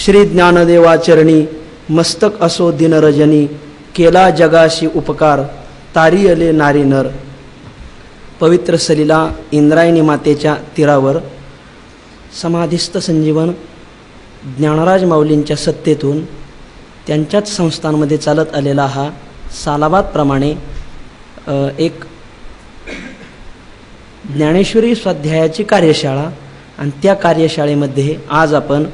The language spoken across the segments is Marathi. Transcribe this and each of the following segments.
श्री ज्ञानदेवाचरणी मस्तक असो दिनरजनी, केला जगाशी उपकार तारियले नारी नर. पवित्र सलीला इंद्रायणी मातेच्या तीरावर समाधिस्थ संजीवन ज्ञानराज माऊलींच्या सत्तेतून त्यांच्याच संस्थांमध्ये चालत आलेला हा सालाबादप्रमाणे एक ज्ञानेश्वरी स्वाध्यायाची कार्यशाळा, आणि त्या कार्यशाळेमध्ये आज आपण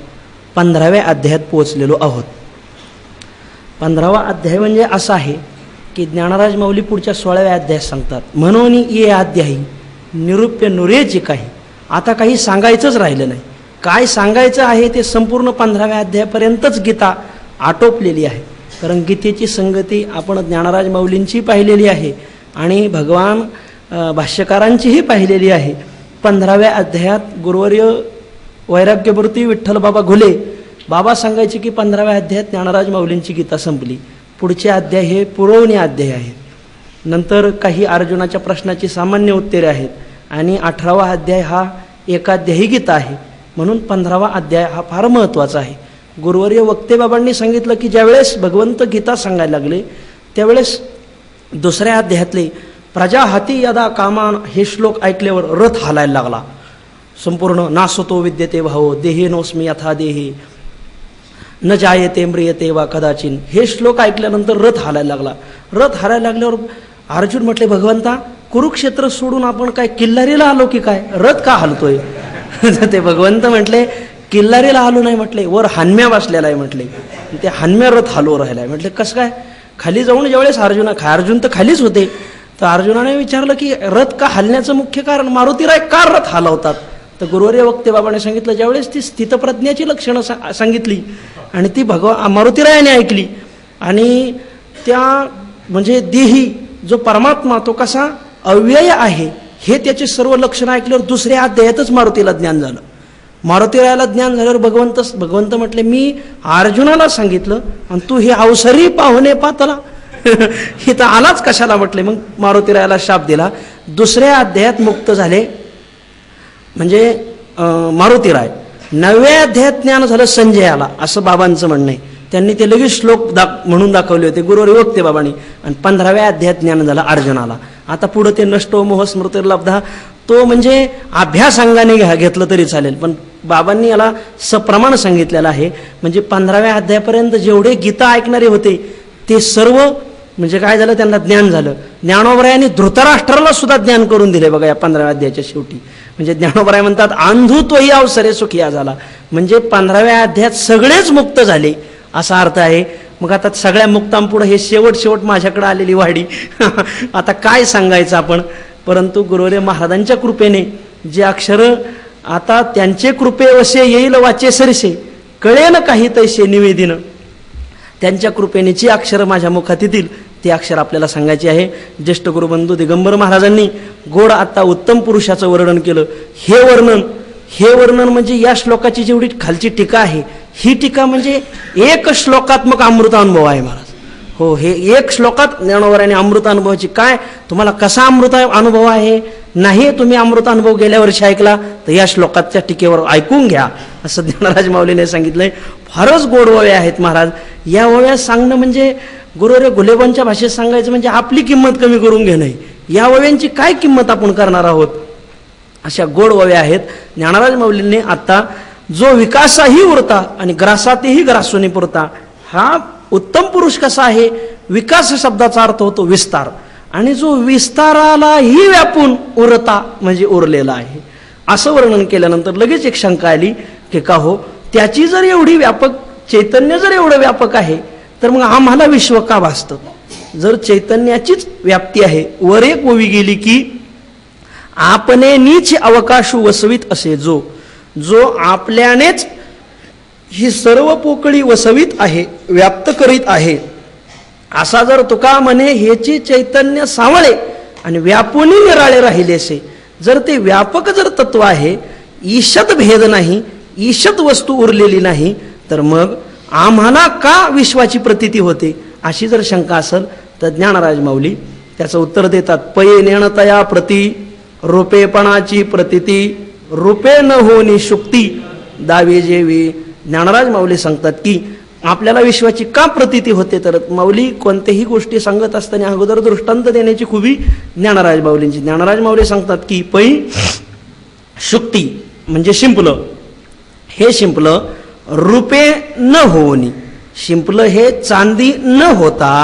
15व्या अध्यायात पोहोचलेलो आहोत. 15वा अध्याय म्हणजे असा आहे की ज्ञानराज माऊली पुढच्या 16व्या अध्यायात सांगतात, म्हणून ये अध्यायी निरूप्य नुरेची काही. आता काही सांगायचंच राहिलं नाही. काय सांगायचं आहे ते संपूर्ण 15व्या अध्यायापर्यंतच गीता आटोपलेली आहे. कारण गीतेची संगती आपण ज्ञानराज माऊलींची पाहिलेली आहे आणि भगवान भाष्यकारांचीही पाहिलेली आहे. 15व्या अध्यायात गुरुवर्य वैराग्यमूर्ती विठ्ठल बाबा घुले बाबा सांगायचे की 15व्या अध्यायात ज्ञानराज माऊलींची गीता संपली. पुढचे अध्याय हे पुरवणी अध्याय आहेत. नंतर काही अर्जुनाच्या प्रश्नाची सामान्य उत्तरे आहेत आणि 18वा अध्याय हा एकाध्यायी गीता आहे. म्हणून 15वा अध्याय हा फार महत्त्वाचा आहे. गुरुवर्य वक्ते बाबांनी सांगितलं की ज्यावेळेस भगवंत गीता सांगायला लागले त्यावेळेस दुसऱ्या अध्यायातले प्रजा हाती यदा कामान हे श्लोक ऐकल्यावर रथ हालायला लागला. संपूर्ण नासतो विद्यते भावो देहे नोस्मी यथा देहे न जायते म्रियते वा कदाचिन हे श्लोक ऐकल्यानंतर रथ हालायला लागला. रथ हालायला लागल्यावर अर्जुन म्हटले, भगवंता कुरुक्षेत्र सोडून आपण काय किल्लारीला आलो की काय, रथ का हलतोय? ते भगवंत म्हटले किल्लारीला आलो नाही, म्हटले वर हानम्या बसलेला आहे, म्हटले ते हानम्या रथ हलवू राहिलाय. म्हटले कसं काय? खाली जाऊन ज्यावेळेस अर्जुन तर खालीच होते, तर अर्जुनाने विचारलं की रथ का हलण्याचं मुख्य कारण मारुतीराय का रथ हलवतात? तर गुरुवर्य वक्ते बाबाने सांगितलं, ज्यावेळेस ती स्थितप्रज्ञाची लक्षणं सांगितली आणि ती मारुतीरायाने ऐकली आणि त्या म्हणजे देही जो परमात्मा तो कसा अव्यय आहे हे त्याचे सर्व लक्षणं ऐकल्यावर दुसऱ्या अध्यायातच मारुतीला ज्ञान झालं. मारुतीरायाला ज्ञान झाल्यावर भगवंत म्हटले, मी अर्जुनाला सांगितलं आणि तू हे अवसरी पाहुणे पातला हे तर आलाच कशाला म्हटले. मग मारुतीरायाला शाप दिला. दुसऱ्या अध्यायात मुक्त झाले म्हणजे मारुतीराय. 9व्या अध्यायात ज्ञान झालं संजयाला, असं बाबांचं म्हणणं आहे. त्यांनी ते लगेच श्लोक म्हणून दाखवले होते गुरुवर्य वक्ते बाबांनी. आणि 15व्या अध्यायात ज्ञान झालं अर्जुनाला. आता पुढं ते नष्टो मोह स्मृतिर्लब्धा तो म्हणजे अभ्यासांगाने घेतलं तरी चालेल, पण बाबांनी याला सप्रमाण सांगितलेलं आहे. म्हणजे 15व्या अध्यायापर्यंत जेवढे गीता ऐकणारे होते ते सर्व म्हणजे काय झालं, त्यांना ज्ञान झालं. ज्ञानोबरायांनी धृतराष्ट्राला सुद्धा ज्ञान करून दिले बघा या 15व्या अध्यायाच्या शेवटी. म्हणजे ज्ञानोबराय म्हणतात अंधू तोही अवसरे सुखिया झाला. म्हणजे 15व्या अध्यायात सगळेच मुक्त झाले असा अर्थ आहे. मग आता सगळ्या मुक्तांपुढे हे शेवट माझ्याकडे आलेली वाडी आता काय सांगायचं आपण. परंतु गुरुवर्य महाराजांच्या कृपेने जे अक्षर आता त्यांचे कृपे वसे येईल वाचे सरसे कळेन काही तैसे निवेदिन, त्यांच्या कृपेने जी अक्षर माझ्या मुखात येतील ते अक्षर आपल्याला सांगायचे आहे. ज्येष्ठ गुरुबंधू दिगंबर महाराजांनी गोड आता उत्तम पुरुषाचं वर्णन केलं. हे वर्णन म्हणजे या श्लोकाची जेवढी खालची टीका आहे ही टीका म्हणजे एक श्लोकात्मक अमृतानुभव आहे महाराज. हो, हे एक श्लोकात ज्ञानोबरायाने अमृतानुभवाची काय तुम्हाला कसा अमृत अनुभव आहे नाही तुम्ही अमृतानुभव गेल्या वर्षी ऐकला तर या श्लोकाच्या टीकेवर ऐकून घ्या असं ज्ञानराज माऊलीने सांगितलंय. फारच गोड ओव्या आहेत महाराज. या ओव्या सांगणं म्हणजे गुरुवर्य घुलेबांच्या भाषेत सांगायचं म्हणजे आपली किंमत कमी करून घेणं. या ओव्यांची काय किंमत आपण करणार आहोत, अशा गोड ओव्या आहेत. ज्ञानराज माऊलींनी आता जो विकासाही उरता आणि ग्रासातही ग्रासोनी पुरता, हा उत्तम पुरुष कसा आहे, विकास शब्दाचा अर्थ होतो विस्तार, आणि जो विस्तारालाही व्यापून उरता म्हणजे उरलेला आहे असं वर्णन केल्यानंतर लगेच एक शंका आली की का हो, त्याची जर एवढी व्यापक चैतन्य जर एवढं व्यापक आहे तर मग आम्हाला विश्व का भासतं? जर चैतन्याचीच व्याप्ती आहे, वर एक ओवी गेली की आपणे नीच अवकाशू वसवित असे जो आपल्यानेच ही सर्व पोकळी वसवित आहे, व्याप्त करीत आहे, असा जर तुका म्हणे हेची चैतन्य सावळे आणि व्यापूनी निराळे राहिलेसे. जर ते व्यापक जर तत्व आहे, ईशत भेद नाही, ईशत वस्तू उरलेली नाही, तर मग आम्हाला का विश्वाची प्रतीती होते अशी जर शंका असेल तर ज्ञानराज माऊली त्याचं उत्तर देतात. पये नेणतया प्रती रूपेपणाची प्रतीती, रूपे न होनी शुक्ती, दावे जेवी ज्ञानराज माऊली सांगतात की आपल्याला विश्वाची का प्रतीती होते, तर माऊली कोणत्याही गोष्टी सांगत असताना अगोदर दृष्टांत देण्याची खूबी ज्ञानराज माऊलींची. ज्ञानराज माऊली सांगतात की पै शुक्ती म्हणजे शिंपलं, हे शिंपलं रुपे न होऊनी, शिंपलं हे चांदी न होता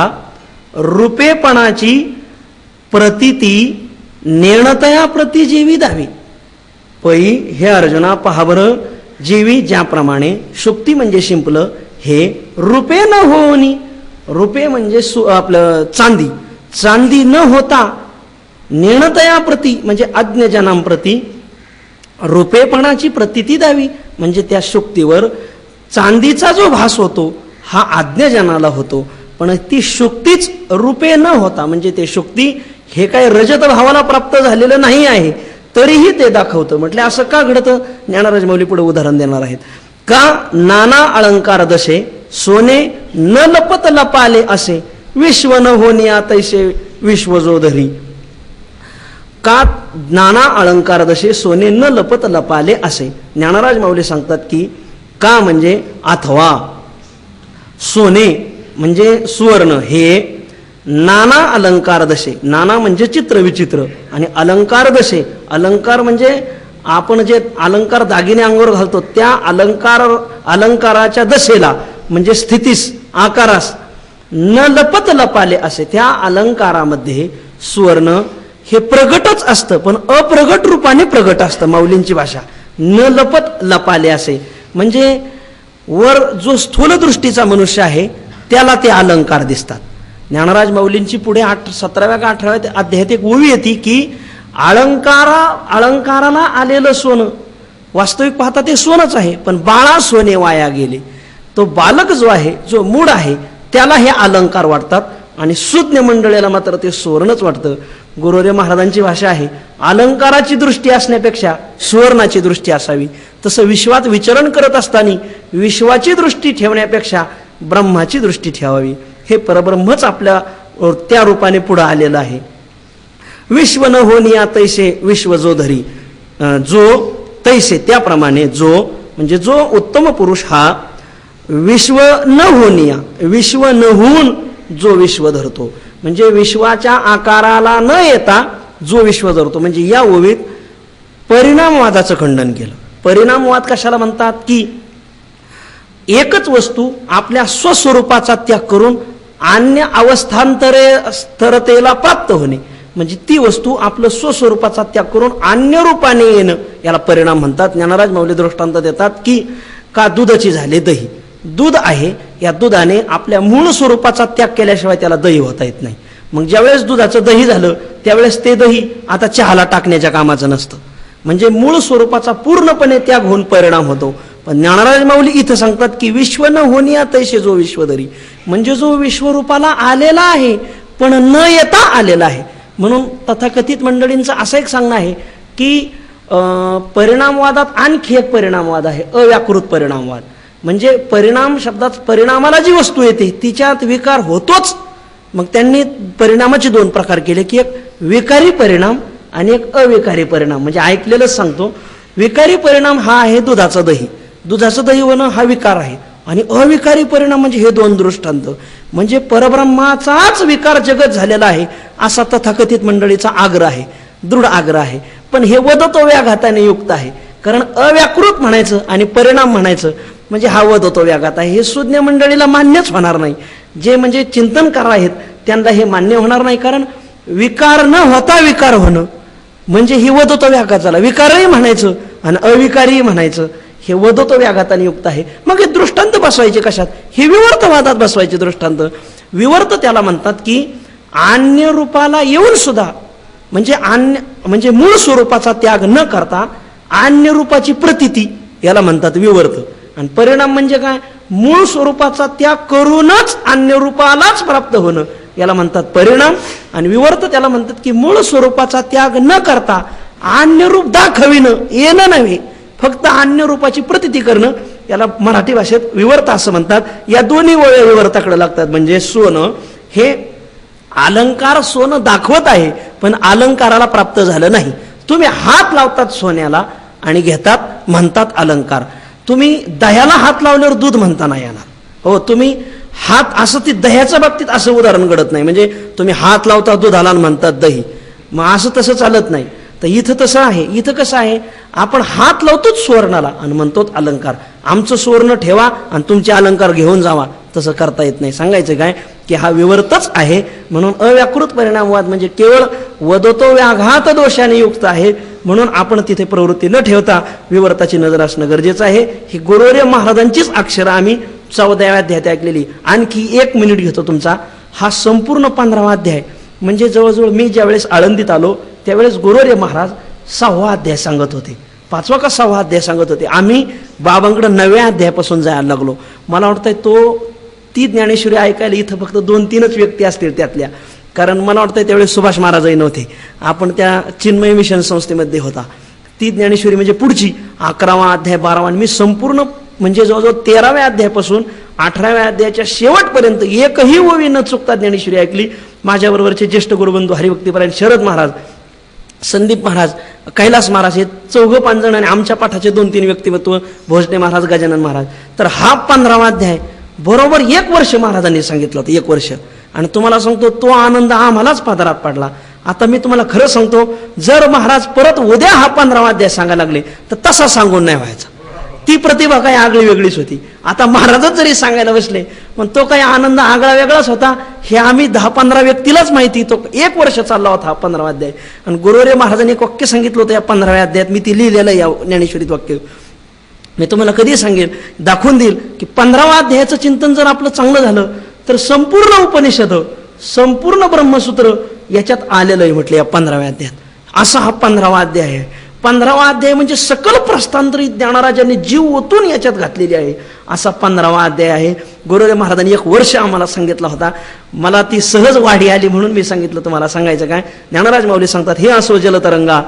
रुपेपणाची प्रतीती नेणतया प्रती जेवी दावी. पै हे अर्जुना पहा बरं, जेवी ज्याप्रमाणे शुक्ती म्हणजे शिंपलं हे रुपे न होऊनी, रुपे म्हणजे आपलं चांदी, चांदी न होता नेणतया प्रती म्हणजे अज्ञजनांप्रती रुपेपणाची प्रतीती द्यावी, म्हणजे त्या शुक्तीवर चांदीचा जो भास होतो हा आज्ञजनाला होतो, पण ती शुक्तीच रूपे न होता म्हणजे ते शुक्ती हे काय रजत भावाला प्राप्त झालेलं नाही आहे तरीही ते दाखवतं. म्हटलं असं का घडतं, ज्ञानराज माऊली पुढे उदाहरण देणार आहेत. का नाना अलंकार दशे सोने न लपत लपाले असे विश्व न होनिया तैसे विश्वजोधरी. का नाना अलंकार दशे सोने न लपत लपाले असे. ज्ञानराज माऊली सांगतात की का म्हणजे अथवा सोने म्हणजे सुवर्ण हे नाना अलंकार दशे, नाना म्हणजे चित्र विचित्र आणि अलंकार दशे, अलंकार म्हणजे आपण जे अलंकार दागिने अंगावर घालतो त्या अलंकाराच्या दशेला म्हणजे स्थितीस आकारास न लपत लपाले असे, त्या अलंकारामध्ये सुवर्ण हे प्रगटच असतं पण अप्रगट रूपाने प्रगट असतं. माऊलींची भाषा न लपत लपाले असे म्हणजे वर जो स्थूल दृष्टीचा मनुष्य आहे त्याला ते अलंकार दिसतात. ज्ञानराज माऊलींची पुढे 17व्या का 18व्या अध्यायात एक ओवी येते की अलंकाराला आलेलं सोनं वास्तविक पाहता ते सोनच आहे पण बाळा सोने वाया गेले. तो बालक जो आहे जो मूळ आहे त्याला हे अलंकार वाटतात आणि सुज्ञ मंडळीला मात्र ते सुवर्णच वाटतं. गुरुदेव महाराजांची भाषा आहे अलंकाराची दृष्टी असण्यापेक्षा सुवर्णाची दृष्टी असावी. तसं विश्वात विचरण करत असताना विश्वाची दृष्टी ठेवण्यापेक्षा ब्रह्माची दृष्टी ठेवावी. हे परब्रह्मच आपल्या त्या रूपाने पुढे आलेलं आहे. विश्व न होनिया तैसे विश्व जो धरी, जो तैसे त्याप्रमाणे जो म्हणजे जो उत्तम पुरुष हा विश्व न होनिया विश्व न होऊन जो विश्व धरतो म्हणजे विश्वाच्या आकाराला न येता जो विश्व धरतो. म्हणजे या ओवीत परिणामवादाचं खंडन केलं. परिणामवाद कशाला म्हणतात की एकच वस्तू आपल्या स्वस्वरूपाचा त्याग करून अन्य अवस्थांतरतेला प्राप्त होणे म्हणजे ती वस्तू आपलं स्वस्वरूपाचा त्याग करून अन्य रूपाने येणं याला परिणाम म्हणतात. ज्ञानराज माऊली दृष्टांत देतात की का दुधाची झाले दही, दूध आहे या दुधाने आपल्या मूळ स्वरूपाचा त्याग केल्याशिवाय त्याला दही होता येत नाही. मग ज्यावेळेस दुधाचं दही झालं त्यावेळेस ते दही आता चहाला टाकण्याच्या कामाचं नसतं म्हणजे मूळ स्वरूपाचा पूर्णपणे त्याग होऊन परिणाम होतो. पण ज्ञानराज माऊली इथं सांगतात की विश्व न होनिया तैसे जो विश्वधरी म्हणजे जो विश्वरूपाला आलेला आहे पण न येता आलेला आहे. म्हणून तथाकथित मंडळींचं असं एक सांगणं आहे की परिणामवादात आणखी एक परिणामवाद आहे अव्याकृत परिणामवाद. म्हणजे परिणाम शब्दात परिणामाला जी वस्तू येते तिच्यात विकार होतोच. मग त्यांनी परिणामाचे दोन प्रकार केले की एक विकारी परिणाम आणि एक अविकारी परिणाम. म्हणजे ऐकलेलंच सांगतो, विकारी परिणाम हा आहे दुधाचं दही, दुधाचं दही होणं हा विकार आहे आणि अविकारी परिणाम म्हणजे हे दोन दृष्टांत म्हणजे परब्रह्माचाच विकार जगत झालेला आहे असा तथाकथित मंडळीचा आग्रह आहे, दृढ आग्रह आहे. पण हे वदतो व्याघाताने युक्त आहे कारण अव्याकृत म्हणायचं आणि परिणाम म्हणायचं म्हणजे हा वदतो व्याघात आहे. हे सुज्ञ मंडळीला मान्यच होणार नाही. जे म्हणजे चिंतनकार आहेत त्यांना हे मान्य होणार नाही कारण विकार न होता विकार होणं म्हणजे ही वदतो व्याघात झाला. विकारही म्हणायचं आणि अविकारही म्हणायचं हे वदतो व्याघाताने युक्त आहे. मग हे दृष्टांत बसवायचे कशात, हे विवर्तवादात बसवायचे दृष्टांत. विवर्त त्याला म्हणतात की अन्य रूपाला येऊन सुद्धा म्हणजे मूळ स्वरूपाचा त्याग न करता अन्य रूपाची प्रतीती याला म्हणतात विवर्त. आणि परिणाम म्हणजे काय, मूळ स्वरूपाचा त्याग करूनच अन्य रूपालाच प्राप्त होणं याला म्हणतात परिणाम. आणि विवर्त त्याला म्हणतात की मूळ स्वरूपाचा त्याग न करता अन्य रूप दाखविणं येणं नव्हे फक्त अन्य रूपाची प्रतीती करणं याला मराठी भाषेत विवर्त असं म्हणतात. या दोन्ही वळ्या विवर्ताकडे लागतात. म्हणजे सोनं हे अलंकार सोनं दाखवत आहे पण अलंकाराला प्राप्त झालं नाही. तुम्ही हात लावतात सोन्याला आणि घेतात म्हणतात अलंकार. तो तुम्ही दह्याला हात लावल्यावर दूध म्हणता नाही येणार. हो, तुम्ही हात असं, ती दह्याच्या बाबतीत असं उदाहरण घडत नाही. म्हणजे तुम्ही हात लावता दुधाला आणि म्हणतात दही, मग असं तसं चालत नाही. तर इथं तसं आहे. इथं कसं आहे, आपण हात लावतोच सुवर्णाला आणि म्हणतो अलंकार, आमचं सुवर्ण ठेवा आणि तुमचे अलंकार घेऊन जावा. तसं करता येत नाही. सांगायचं काय की हा विवर्तच आहे. म्हणून अव्याकृत परिणामवाद म्हणजे केवळ वदतो व्याघात दोषाने युक्त आहे. म्हणून आपण तिथे प्रवृत्ती न ठेवता विवर्ताची नजर असणं गरजेचं आहे. ही गुरुवर्य महाराजांचीच अक्षरं आम्ही 14व्या अध्यायात ऐकलेली. आणखी 1 मिनिट घेतो तुमचा. हा संपूर्ण 15वा अध्याय म्हणजे जवळजवळ मी ज्यावेळेस आळंदीत आलो त्यावेळेस गुरुवर्य महाराज 6वा अध्याय सांगत होते. 5वा का 6वा अध्याय सांगत होते. आम्ही बाबांकडे 9व्या अध्यायापासून जायला लागलो. मला वाटतंय ती ज्ञानेश्वरी ऐकायला इथं फक्त 2-3च व्यक्ती असतील त्यातल्या, कारण मला वाटतं त्यावेळेस सुभाष महाराजही नव्हते. आपण त्या चिन्मय मिशन संस्थेमध्ये होता. ती ज्ञानेश्वरी म्हणजे पुढची 11वा अध्याय 12वा, मी संपूर्ण म्हणजे जवळजवळ 13व्या अध्यायापासून 18व्या अध्यायाच्या शेवटपर्यंत एकही ओवी न चुकता ज्ञानेश्वरी ऐकली. माझ्याबरोबरचे ज्येष्ठ गुरुबंधू हरिभक्तीपरायण शरद महाराज, संदीप महाराज, कैलास महाराज हे 4-5 जण आणि आमच्या पाठाचे 2-3 व्यक्तिमत्व, भोजने महाराज, गजानन महाराज. तर हा 15वा अध्याय बरोबर 1 वर्ष महाराजांनी सांगितलं होतं. 1 वर्ष. आणि तुम्हाला सांगतो तो आनंद आम्हालाच पदरात पडला. आता मी तुम्हाला खरं सांगतो, जर महाराज परत उद्या हा 15वा अध्याय सांगायला लागले तर तसा सांगून नाही व्हायचा. ती प्रतिभा काही आगळी वेगळीच होती. आता महाराजच जरी सांगायला बसले पण तो काही आनंद आगळा वेगळाच होता. हे आम्ही 10-15 व्यक्तीलाच माहिती. तो 1 वर्ष चालला होता हा 15वा अध्याय. आणि गुरुवर्य महाराजांनी एक वाक्य सांगितलं होतं या 15व्या अध्यायात. मी ती लिहिलेलं या ज्ञानेश्वरीत वाक्य. मी तुम्हाला कधी सांगेल, दाखवून देईल की 15वा अध्यायाचं चिंतन जर आपलं चांगलं झालं तर संपूर्ण उपनिषद, संपूर्ण ब्रह्मसूत्र याच्यात आलेलं आहे म्हटलं या 15व्या अध्यायात. असा हा 15वा अध्याय आहे. 15वा अध्याय म्हणजे सकल प्रस्थांतरित ज्ञानराजांनी जीव ओतून याच्यात घातलेली आहे असा 15वा अध्याय आहे. गुरुदेव महाराजांनी 1 वर्ष आम्हाला सांगितला होता. मला ती सहज वाढी आली म्हणून मी सांगितलं. तुम्हाला सांगायचं काय, ज्ञानराज माऊली सांगतात, हे असो जलतरंगा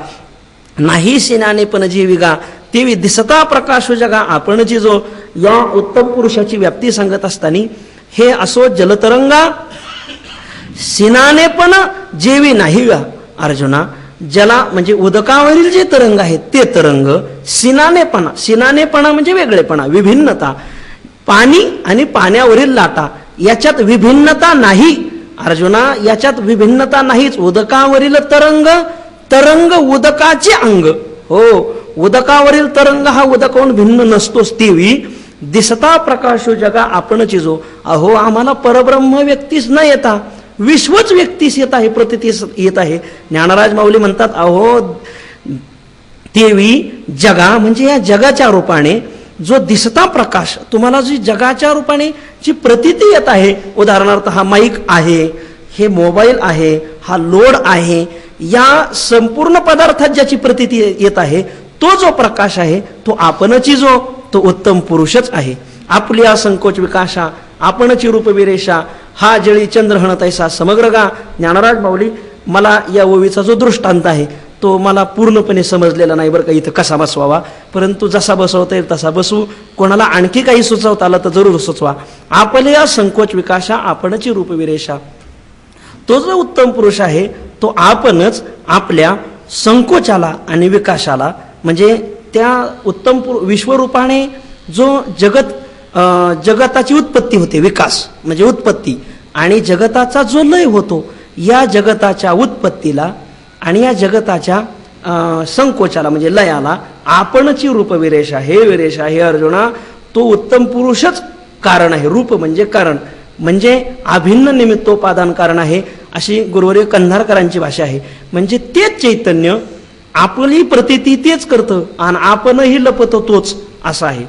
नाही सिनाने पण जीविगा तेवी दिसता प्रकाश जगा आपण जो, या उत्तम पुरुषाची व्याप्ती सांगत असताना हे असो जलतरंगा सिनाने पण जेवी नाही गा अर्जुना. जला म्हणजे उदकावरील जे तरंग आहेत ते तरंग, सिनानेपणा, सिनानेपणा म्हणजे वेगळेपणा, विभिन्नता, पाणी आणि पाण्यावरील लाटा याच्यात विभिन्नता नाही अर्जुना, याच्यात विभिन्नता नाहीच. उदकावरील तरंग, तरंग उदकाचे अंग. हो, उदकावरील तरंग हा उदकाहून भिन्न नसतोच. तेवी दिसता प्रकाश जगा आपण चिजो. अहो आम्हाला परब्रह्म व्यक्तीच न येता विश्वच व्यक्तीस येत आहे, प्रतीतीस येत आहे. ज्ञानराज माऊली म्हणतात, अहो तेवी जगा म्हणजे या जगाच्या रूपाने जो दिसता प्रकाश, तुम्हाला जी जगाच्या रूपाने जी प्रतीती येत आहे, उदाहरणार्थ हा माईक आहे, हे मोबाईल आहे, हा लोड आहे, या संपूर्ण पदार्थात ज्याची प्रतीती येत आहे तो जो प्रकाश आहे तो आपणची जो तो उत्तम पुरुषच आहे. आपली असंकोच विकाशा आपणची रूपविरेषा हा जळी चंद्रहण तैसा समग्र गा. ज्ञानराज माऊली मला या ओवीचा जो दृष्टांत आहे तो मला पूर्णपणे समजलेला नाही बरं का इथं कसा बसवावा, परंतु जसा बसवता येईल तसा बसवू. कोणाला आणखी काही सुचवता आलं तर जरूर सुचवा. आपल्या संकोच विकाशा आपणची रूपविरेषा, तो जो उत्तम पुरुष आहे तो आपणच आपल्या संकोचाला आणि विकासाला म्हणजे त्या उत्तम विश्वरूपाने जो जगताची उत्पत्ती होते, विकास म्हणजे उत्पत्ती, आणि जगताचा जो लय होतो, या जगताच्या उत्पत्तीला आणि या जगताच्या संकोचाला म्हणजे लयाला आपणची रूपविरेषा, हे विरेषा, हे अर्जुना, तो उत्तम पुरुषच कारण आहे. रूप म्हणजे कारण म्हणजे अभिन्न निमित्तोपादान कारण आहे, अशी गुरुवर्य कंधारकरांची भाषा आहे. म्हणजे तेच चैतन्य आपली प्रतीती तेच करतं आणि आपणही लपतो तोच, असं आहे.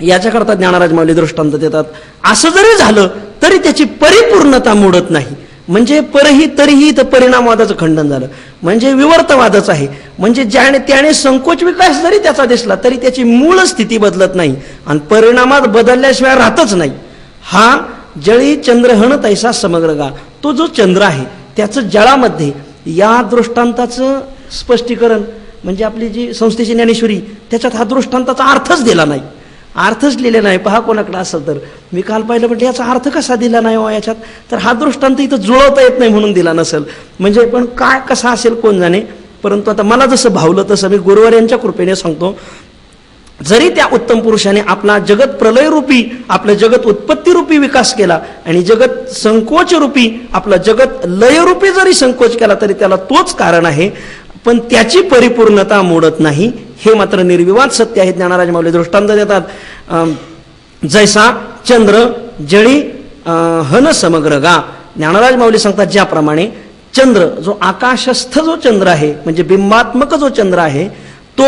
याच्याकरता ज्ञानराज माऊली दृष्टांत देतात. असं जरी झालं तरी त्याची परिपूर्णता मोडत नाही. म्हणजे परही तरीही तर परिणामवादाचं खंडन झालं, म्हणजे विवर्तवादच आहे. म्हणजे ज्याने त्याने संकोच विकास जरी त्याचा दिसला तरी त्याची मूळ स्थिती बदलत नाही आणि परिणामात बदलल्याशिवाय राहतच नाही. हा जळी चंद्रहण तैसा समग्र गा, तो जो चंद्र आहे त्याचं जळामध्ये या दृष्टांताचं स्पष्टीकरण म्हणजे आपली जी संस्थेची ज्ञानेश्वरी त्याच्यात हा दृष्टांताचा अर्थच दिला नाही, अर्थच लिहिलेला नाही. पहा कोणाकडे असेल तर. मी काल पाहिलं म्हटलं याचा अर्थ कसा दिला नाही हो याच्यात, तर हा दृष्टांत इथं जुळवता येत नाही म्हणून दिला नसेल. म्हणजे पण काय कसा असेल कोण जाणे. परंतु आता मला जसं भावलं तसं मी गुरुवार यांच्या कृपेने सांगतो. जरी त्या उत्तम पुरुषाने आपला जगत प्रलयरूपी आपलं जगत उत्पत्तीरूपी विकास केला आणि जगत संकोच रूपी आपलं जगत लयरूपी जरी संकोच केला तरी त्याला तोच कारण आहे, पण त्याची परिपूर्णता मोडत नाही. हे मात्र निर्विवाद सत्य आहे. ज्ञानराज माऊली दृष्टांत देतात, जैसा चंद्र जळी हन समग्र गा. ज्ञानराज माऊली सांगतात ज्याप्रमाणे चंद्र जो आकाशस्थ जो चंद्र आहे म्हणजे बिंबात्मक जो चंद्र आहे तो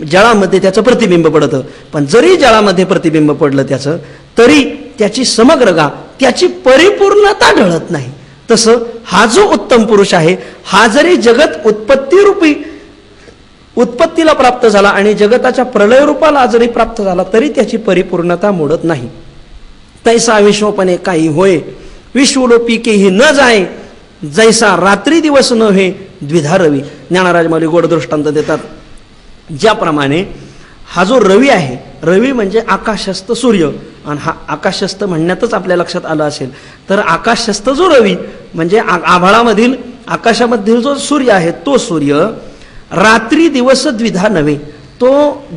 जळामध्ये त्याचं प्रतिबिंब पडतं, पण जरी जळामध्ये प्रतिबिंब पडलं त्याचं तरी त्याची समग्र गा त्याची परिपूर्णता ढळत नाही. तसं हा जो उत्तम पुरुष आहे हा जरी जगत उत्पत्तीला प्राप्त झाला आणि जगताच्या प्रलय रूपाला जरी प्राप्त झाला तरी त्याची परिपूर्णता मोडत नाही. तैसा विश्वपणे काही होय विश्वलोपी केही न जाय, जैसा रात्री दिवस न हे द्विधा रवी. ज्ञानराज माऊली गोड दृष्टांत देतात, ज्याप्रमाणे हा जो रवी आहे, रवी म्हणजे आकाशस्थ सूर्य, आणि हा आकाशस्थ म्हणण्यातच आपल्या लक्षात आलं असेल तर आकाशस्थ जो रवी म्हणजे आभाळामधील आकाशामधील जो सूर्य आहे तो सूर्य रात्री दिवस द्विधा नव्हे, तो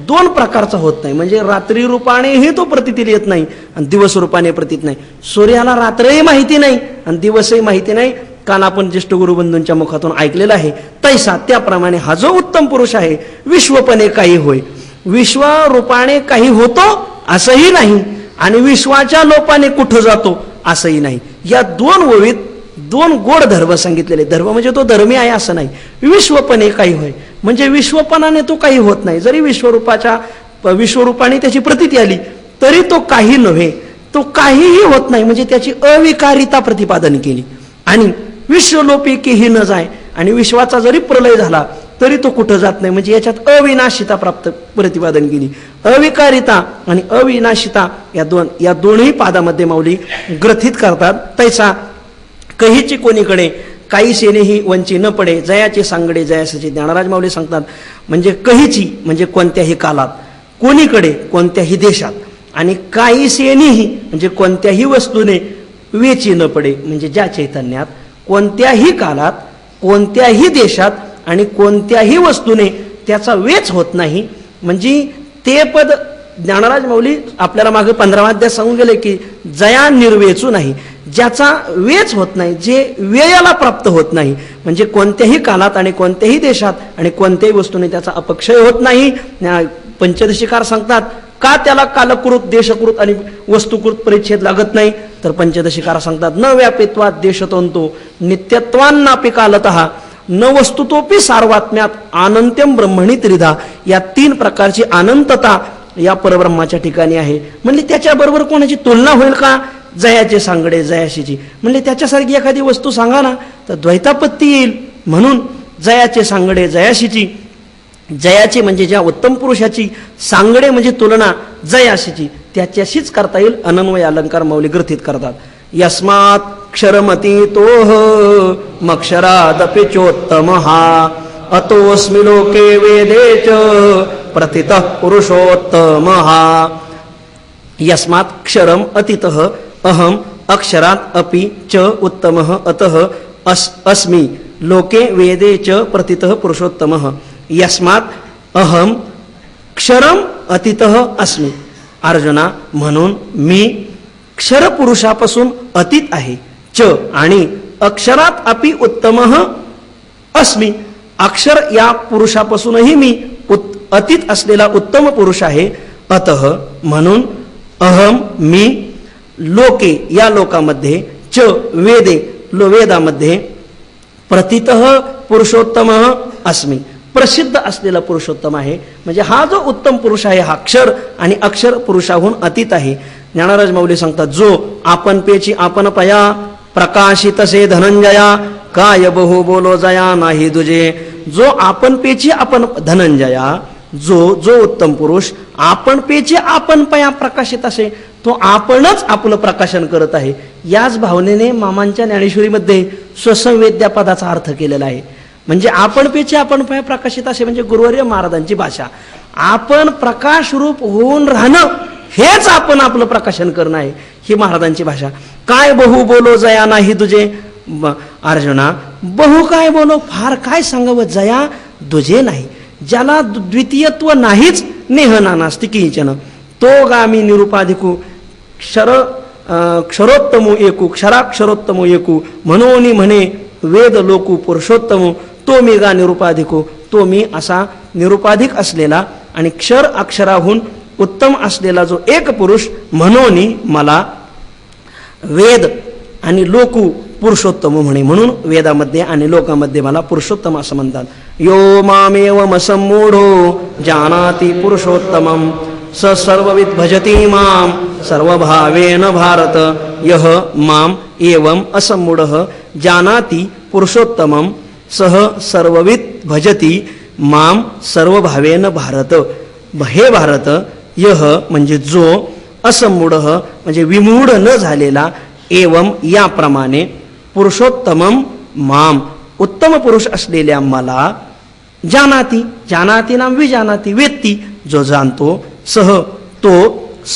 दोन प्रकारचा होत नाही. म्हणजे रात्री रूपानेही तो प्रतीतील येत नाही आणि दिवस रूपाने प्रतीत नाही. सूर्याला रात्रही माहिती नाही आणि दिवसही माहिती नाही, काल आपण ज्येष्ठ गुरुबंधूंच्या मुखातून ऐकलेलं आहे. तैसा त्याप्रमाणे हा जो उत्तम पुरुष आहे विश्वपणे काही होय, विश्वरूपाने काही होतो असंही नाही आणि विश्वाच्या लोपाने कुठं जातो असंही नाही. या दोन ओळीत दोन गोड धर्म सांगितलेले. धर्म म्हणजे तो धर्मी आहे असं नाही. विश्वपणे काही होय म्हणजे विश्वपणाने तो काही होत नाही. जरी विश्वरूपाने त्याची प्रतीती आली तरी तो काही नव्हे, तो काहीही होत नाही म्हणजे त्याची अविकारिता प्रतिपादन केली. आणि विश्वलोपी केही न जाय आणि विश्वाचा जरी प्रलय झाला तरी तो कुठं जात नाही म्हणजे याच्यात अविनाशिता प्राप्त प्रतिपादन केली. अविकारिता आणि अविनाशिता या दोन्ही पादामध्ये माऊली ग्रथित करतात. तैसा कहीची कोणीकडे काही सेनेही वंची न पडे, जयाचे सांगडे जयासाचे. ज्ञानराज माऊली सांगतात म्हणजे कहीची म्हणजे कोणत्याही कालात, कोणीकडे कोणत्याही देशात, आणि काही सेनेही म्हणजे कोणत्याही वस्तूने वेची न पडे म्हणजे ज्या चैतन्यात कोणत्याही कालात कोणत्याही देशात आणि कोणत्याही वस्तूने त्याचा वेच होत नाही. म्हणजे ते पद ज्ञानराज माऊली आपल्याला मागे 15 अध्याय सांगून गेले की जया निर्वेचू नाही, ज्याचा वेच होत नाही, जे व्ययाला प्राप्त होत नाही. म्हणजे कोणत्याही कालात आणि कोणत्याही देशात आणि कोणत्याही वस्तूने त्याचा अपक्षय होत नाही. पंचदशीकार सांगतात का त्याला कालकृत देशकृत आणि वस्तुकृत परिच्छेद लागत नाही, तर पंचदशीकार सांगतात न व्यापित्वात देशतंतो नित्यत्वान्नापि कालतः न वस्तुतोपी सार्वात्म्यात अनंत्यम ब्रह्मणी त्रिधा. या 3 प्रकारची अनंतता या परब्रह्माच्या ठिकाणी आहे. म्हणजे त्याच्याबरोबर कोणाची तुलना होईल का? जयाचे सांगडे जयाशीची म्हणजे त्याच्यासारखी एखादी वस्तू सांगा ना तर द्वैतापत्ती येईल. म्हणून जयाचे सांगडे जयाशीची, जयाचे म्हणजे ज्या उत्तम पुरुषाची, सांगडे म्हणजे तुलना जयाशीची त्याच्याशीच करता येईल. अनन्वय अलंकार माऊली ग्रथित करतात. यस्मात् क्षरमतीतोह मक्षरादपि चोत्तमः अतोऽस्मि लोके वेदे च प्रतितः पुरुषोत्तमः. यस्मात् क्षरम अतीतः अहम अक्षरात अपि च उत्तमः अतः अस्मि लोके वेदे च प्रतितः पुरुषोत्तमः. यस्मात् अहम क्षरम अतीतः अस्मि. अर्जुना म्हणून मी क्षर पुरुषापासून अतीत आहे. च आणि अक्षरात अपि उत्तमः अस्मि. अक्षर या पुरुषापासूनही मी अतीत असलेला उत्तम पुरुष आहे. अतः म्हणून अहम मी लोके या लोकामध्ये च वेदे वेदामध्ये प्रतितः पुरुषोत्तमः अस्मि प्रसिद्ध असलेला पुरुषोत्तम आहे. म्हणजे हा जो उत्तम पुरुष आहे हा अक्षर आणि अक्षर पुरुषाहून अतीत आहे. ज्ञानराज माऊली सांगतात जो आपण पेची आपण पया प्रकाशितसे धनंजया काय बहु बोलो जया नाही दुजे. जो आपण पेची आपण धनंजया, जो उत्तम पुरुष आपण पेची आपण पया प्रकाशित असे तो आपणच आपलं प्रकाशन करत आहे. याच भावनेने मामांच्या ज्ञानेश्वरीमध्ये स्वसंवेद्या पदाचा अर्थ केलेला आहे. म्हणजे आपण पेची आपण पया प्रकाशित असे म्हणजे गुरुवर्य महाराजांची भाषा. आपण प्रकाश रूप होऊन राहणं हेच आपण आपलं प्रकाशन करणं आहे, ही महाराजांची भाषा. काय बहु बोलो जया नाही तुझे. अर्जुना बहु काय बोलो, फार काय सांगावं, जया तुझे नाही. ज्याला द्वितीयत्व नाहीच नेहना नास्ति किंचन तो गामी निरुपाधिकू क्षरोत्तमो एकू क्षराक्षरोत्तमो एकू म्हणोनी म्हणे वेद लोकू पुरुषोत्तमो तो मी गा निरुपाधिको तो मी असा निरुपाधिक असलेला आणि क्षर अक्षराहून उत्तम असलेला जो एक पुरुष म्हणोनी मला वेद आणि लोकू पुरुषोत्तम म्हणे म्हणून वेदामध्ये आणि लोकामध्ये मला पुरुषोत्तम असं म्हणतात. यो मामेवमसम्मूढो जानाति पुरुषोत्तमं स सर्वविद भजति मां सर्वभावेन भारत यह माम एवं असम्मूढः जानाति पुरुषोत्तमं सह सर्वविद भजति माम सर्वभावेन भारत. हे भारत यह म्हणजे जो असम्मूढः म्हणजे विमूढ न झालेला एवं याप्रमाणे पुरुषोत्तमं माम उत्तम पुरुष असलेल्या मला जानाती जानाती नाम विजानाती वेत्ती जो जाणतो सह तो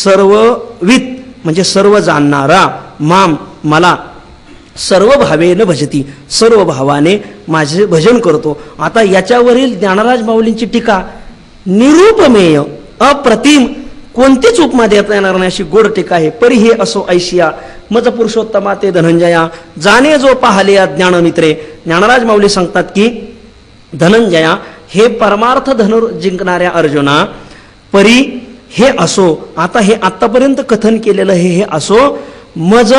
सर्वविद म्हणजे सर्व जाणणारा माम मला सर्व भावेन भजती सर्व भावाने माझे भजन करतो. आता याच्यावरील ज्ञानराज माऊलींची टीका निरूपमेय अप्रतिम कोणतीच उपमा देता येणार नाही अशी गोड टीका आहे. परी हे असो ऐशिया मज पुरुषोत्तमा ते धनंजया जाणे जो पाहले ज्ञानमित्रे. ज्ञानराज माऊली सांगतात की धनंजया हे परमार्थ धनुर जिंकणाऱ्या अर्जुना परी हे असो. आता हे आतापर्यंत कथन केलेलं हे असो मज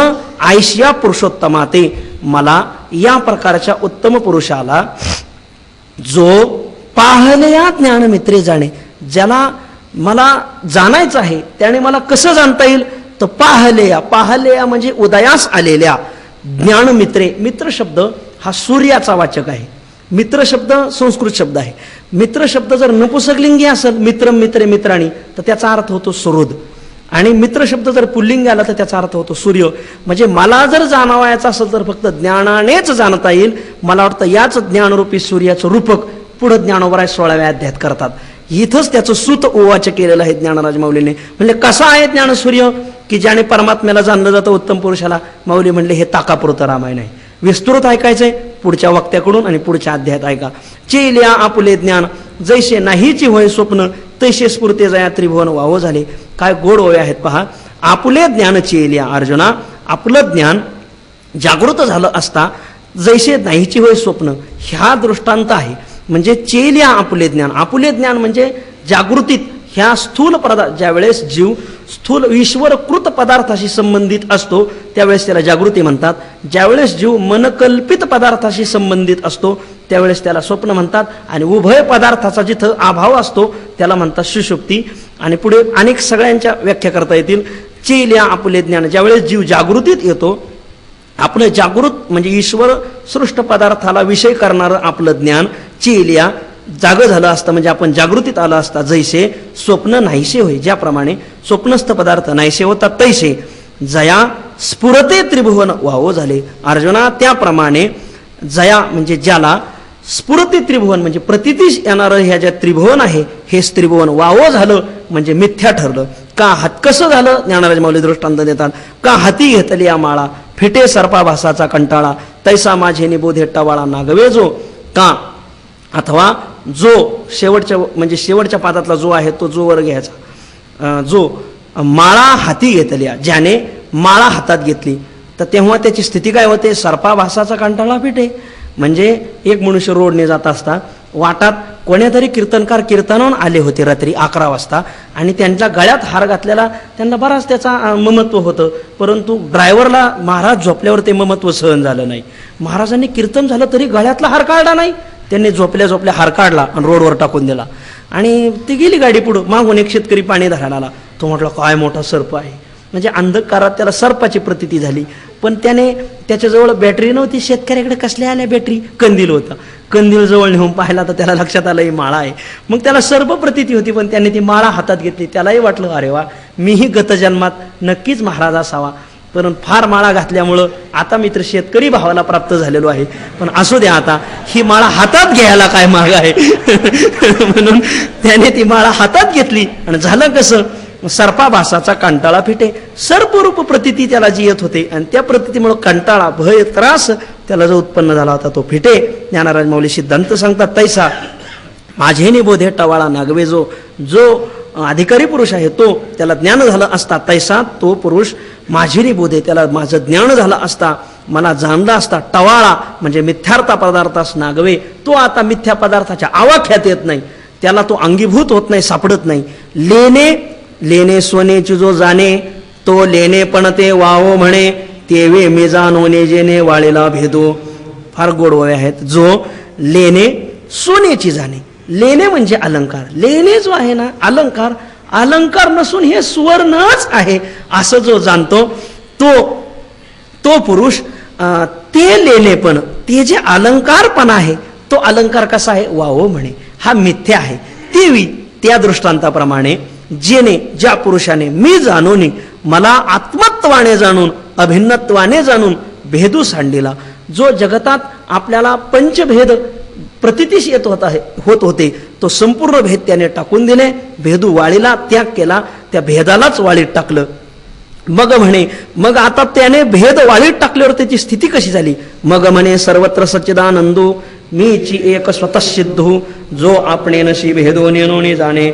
ऐशिया पुरुषोत्तमा ते मला या प्रकारच्या उत्तम पुरुषाला जो पाहलया ज्ञानमित्रे जाणे ज्याला मला जाणायचं आहे त्याने मला कसं जाणता येईल तर पाहलेया पाहलेया म्हणजे उदयास आलेल्या ज्ञानमित्रे. मित्र शब्द हा सूर्याचा वाचक आहे. मित्र शब्द संस्कृत शब्द आहे. मित्र शब्द जर नपुंसकलिंगी असेल मित्रम मित्रे मित्राणी तर त्याचा अर्थ होतो सुहृद आणि मित्र शब्द जर पुल्लिंगी आला तर त्याचा अर्थ होतो सूर्य. म्हणजे मला जर जाणवायचं असेल तर फक्त ज्ञानानेच जाणता येईल. मला वाटतं याच ज्ञानरूपी सूर्याचं रूपक पुढे ज्ञानोबराय 16व्या अध्यायात करतात. इथंच त्याचं सूत उवाच केलेलं आहे ज्ञानराज माऊलीने. म्हणजे कसा आहे ज्ञानसूर्य की ज्याने परमात्म्याला जाणलं जातं उत्तम पुरुषाला. माऊली म्हणले हे ताकापुरतं रामायण आहे. विस्तृत ऐकायचंय पुढच्या वक्त्याकडून आणि पुढच्या अध्यायात ऐका. चेल्या आपुले ज्ञान जैसे नाहीची होय स्वप्न तैसे स्फूर्ते जया त्रिभुवन वाहो झाले. काय गोड ओव्या आहेत पहा. आपुले ज्ञान चेल्या अर्जुना आपलं ज्ञान जागृत झालं असता जैसे नाहीची होय स्वप्न ह्या दृष्टांत आहे. म्हणजे चेल्या आपुले ज्ञान आपुले ज्ञान म्हणजे जागृतीत ह्या स्थूल पदार्थ ज्यावेळेस जीव स्थूल ईश्वरकृत पदार्थाशी संबंधित असतो त्यावेळेस त्याला जागृती म्हणतात. ज्यावेळेस जीव मनकल्पित पदार्थाशी संबंधित असतो त्यावेळेस त्याला स्वप्न म्हणतात. आणि उभय पदार्थाचा जिथं अभाव असतो त्याला म्हणतात सुषुप्ती. आणि पुढे अनेक सगळ्यांच्या व्याख्या करता येतील. चेल्या आपुले ज्ञान ज्यावेळेस जीव जागृतीत येतो आपलं जागृत म्हणजे ईश्वर सृष्ट पदार्थाला विषय करणारं आपलं ज्ञान चेल्या जाग झालं असतं म्हणजे आपण जागृतीत आलं असता जैसे स्वप्न नाहीसे होय. ज्याप्रमाणे स्वप्नस्थ पदार्थ नाहीसे होतात तैसे जया स्फुरते त्रिभुवन वाहो झाले. अर्जुना त्याप्रमाणे जया म्हणजे ज्याला स्फुरते त्रिभुवन म्हणजे प्रतितीश येणारं ह्या ज्या त्रिभुवन आहे हेच त्रिभुवन वाहो झालं म्हणजे मिथ्या ठरलं. का हात कसं झालं ज्ञानराज माऊली दृष्टांत देतात. का हाती घेतली या माळा फिटे सर्पाभासाचा कंटाळा तैसा माझे निबोधे टवाळा नागवे जो. का अथवा जो शेवटच्या म्हणजे शेवटच्या पादातला जो आहे तो जो वर घ्यायचा. जो माळा हाती घेतल्या ज्याने माळा हातात घेतली तर तेव्हा त्याची स्थिती काय होते. सर्पाभासाचा कंटाळा फिटे. म्हणजे एक मनुष्य रोडने जात असता वाटात कोणीतरी कीर्तनकार कीर्तनावरून आले होते रात्री 11 वाजता आणि त्यांच्या गळ्यात हार घातलेला त्यांना बराच त्याचा ममत्व होतं. परंतु ड्रायव्हरला महाराज झोपल्यावर ते ममत्व सहन झालं नाही. महाराजांनी कीर्तन झालं तरी गळ्यातला हार काढला नाही. त्यांनी झोपल्या झोपल्या हार काढला आणि रोडवर टाकून दिला आणि ती गेली गाडी पुढं. मागून एक शेतकरी पाणी धरायला आला. तो म्हटलं काय मोठा सर्प आहे. म्हणजे अंधकारात त्याला सर्पाची प्रतीती झाली. पण त्याने त्याच्याजवळ बॅटरी नव्हती. शेतकऱ्याकडे कसल्या आल्या बॅटरी कंदील होता. कंदील जवळ नेऊन पाहिला तर त्याला लक्षात आलं ही माळा आहे. मग त्याला सर्प प्रतीती होती पण त्याने ती माळा हातात घेतली. त्यालाही वाटलं अरे वा मीही गतजन्मात नक्कीच महाराज असावा. पण फार माळा घातल्यामुळं आता मित्र शेतकरी भावाला प्राप्त झालेलो आहे. पण असू द्या आता ही माळा हातात घ्यायला काय माग आहे. म्हणून त्याने ती माळा हातात घेतली आणि झालं कसं सर्पाभासाचा कंटाळा फिटे. सर्परूप प्रतीती त्याला जी येत होते आणि त्या प्रतीतीमुळे कंटाळा भय त्रास त्याला जो उत्पन्न झाला होता तो फिटे. ज्ञानराज माऊली सिद्धांत सांगतात तैसा माझे निबोधे टवाळा नागवे जो. जो अधिकारी पुरुष आहे तो त्याला ज्ञान झालं असता तैसा तो पुरुष माझिरी बोधे, त्याला माझं ज्ञान झालं असता, मला जाणला असता. टवाळा म्हणजे मिथ्यार्थ पदार्थास नागवे, तो आता मिथ्या पदार्थाच्या आवाक्यात येत नाही, त्याला तो अंगीभूत होत नाही, सापडत नाही. लेणे सोनेची जो जाणे तो लेणे पण ते वावो म्हणे, तेवे मी जाणोने जेने वाळेला भेदो. फार गोड ओव्या आहेत. जो लेणे सोनेची जाणे, लेणे म्हणजे अलंकार, लेणे जो आहे ना अलंकार, अलंकार नसून हे सुवर्णच आहे असं जो जाणतो तो पुरुष ते लेणेपण, ते जे अलंकारपण आहे तो अलंकार कसा आहे, वावो म्हणे, हा मिथ्या आहे. तेवी त्या दृष्टांताप्रमाणे जेने ज्या पुरुषाने मी जाणून मला आत्मत्वाने जाणून अभिन्नत्वाने जाणून भेदू सांडलेला, जो जगतात आपल्याला पंचभेद प्रतीतीश येत होत होते तो संपूर्ण भेद त्याने टाकून दिले, भेदू वाळीला त्याग केला, त्या भेदालाच वाळीत टाकलं. मग म्हणे मग आता त्याने भेद वाळीत टाकल्यावर त्याची स्थिती कशी झाली. मग म्हणे सर्वत्र सच्चिदानंदो मीची एक स्वतः सिद्धू, जो आपणे नशी भेदो नेनोने जाणे.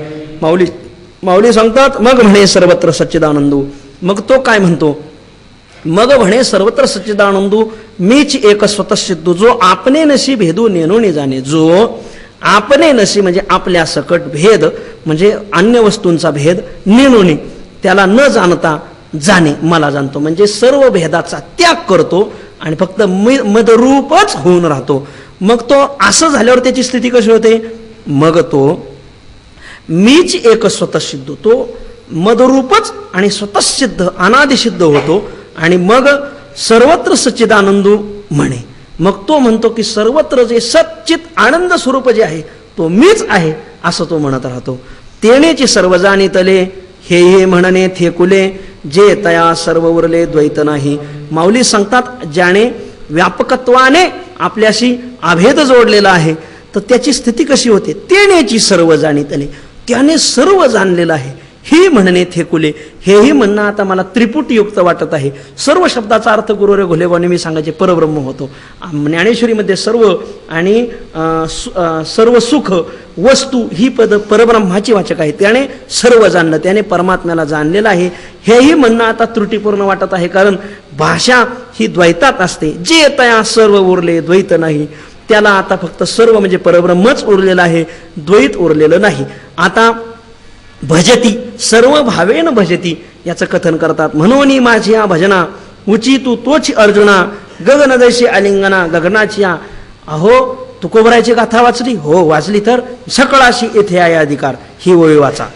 माऊली सांगतात मग म्हणे सर्वत्र सच्चिदानंदो. मग तो काय म्हणतो, मग म्हणे सर्वत्र सच्चिदानंदो मीच एक स्वतः सिद्धू, जो आपणे नशी भेदू नेनोने जाणे. जो आपणे नशी म्हणजे आपल्या सकट भेद म्हणजे अन्य वस्तूंचा भेद, नेनोने त्याला न जाणता जाणे मला जाणतो, म्हणजे सर्व भेदाचा त्याग करतो आणि फक्त मदरूपच होऊन राहतो. मग तो असं झाल्यावर त्याची स्थिती कशी होते, मग तो मीच एक स्वतः सिद्ध, तो मदरूपच आणि स्वतः सिद्ध अनादिसिद्ध होतो. आणि मग सर्वत्र सच्चिदानंदू म्हणे, मग तो म्हणतो की सर्वत्र जे सच्चित आनंद स्वरूप जे आहे तो मीच आहे असं तो म्हणत राहतो. तेनेची सर्व जाणीतले हे म्हणणे थेकुले, जे तया सर्व उरले द्वैत नाही. माऊली सांगतात ज्याने व्यापकत्वाने आपल्याशी अभेद जोडलेला आहे तर त्याची स्थिती कशी होते. तेनेची सर्व जाणीतले, त्याने सर्व जाणलेलं आहे. ही म्हणणे थेकुले, हेही म्हणणं आता मला त्रिपुटीयुक्त वाटत आहे. सर्व शब्दाचा अर्थ गुरुरे घोलेबाने मी सांगायचे परब्रह्म होतो. ज्ञानेश्वरीमध्ये सर्व आणि सर्व सुख वस्तू ही पद परब्रह्माची वाचक आहे. त्याने सर्व जाणलं, त्याने परमात्म्याला जाणलेलं आहे. हेही म्हणणं आता त्रुटीपूर्ण वाटत आहे, कारण भाषा ही द्वैतात असते. जे तया सर्व उरले द्वैत नाही, त्याला आता फक्त सर्व म्हणजे परब्रह्मच उरलेलं आहे, द्वैत उरलेलं नाही. आता भजती सर्व भावेन भजती याचं कथन करतात. म्हणून माझी या भजना उचितू तोच अर्जुना, गगन दैशी आलिंगना गगनाची. अहो तुकोबरायची गाथा वाचली, हो वाचली, तर सकळाशी येथे आहे अधिकार, ही ओळी वाचा.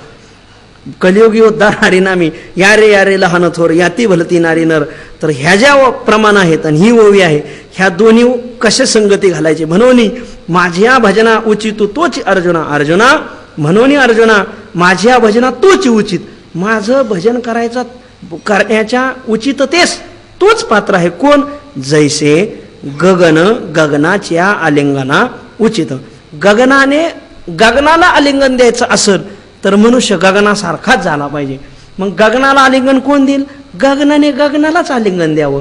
कलियुगी उद्धार हरिनामी, या रे लहान थोर याती भलती नारी नर. तर ह्या ज्या प्रमाण आहेत आणि ही ओवी आहे, ह्या दोन्ही कशा संगती घालायची. म्हणून माझ्या भजना उचितू तोच अर्जुना, अर्जुना म्हणून अर्जुना माझ्या भजना तोच उचित, माझं भजन करण्याच्या उचिततेस तोच पात्र आहे. कोण, जैसे गगनाच्या आलिंगना उचित. गगनाला आलिंगन द्यायचं असेल तर मनुष्य गगनासारखाच झाला पाहिजे. मग गगनाला आलिंगन कोण देईल, गगनाने गगनालाच आलिंगन द्यावं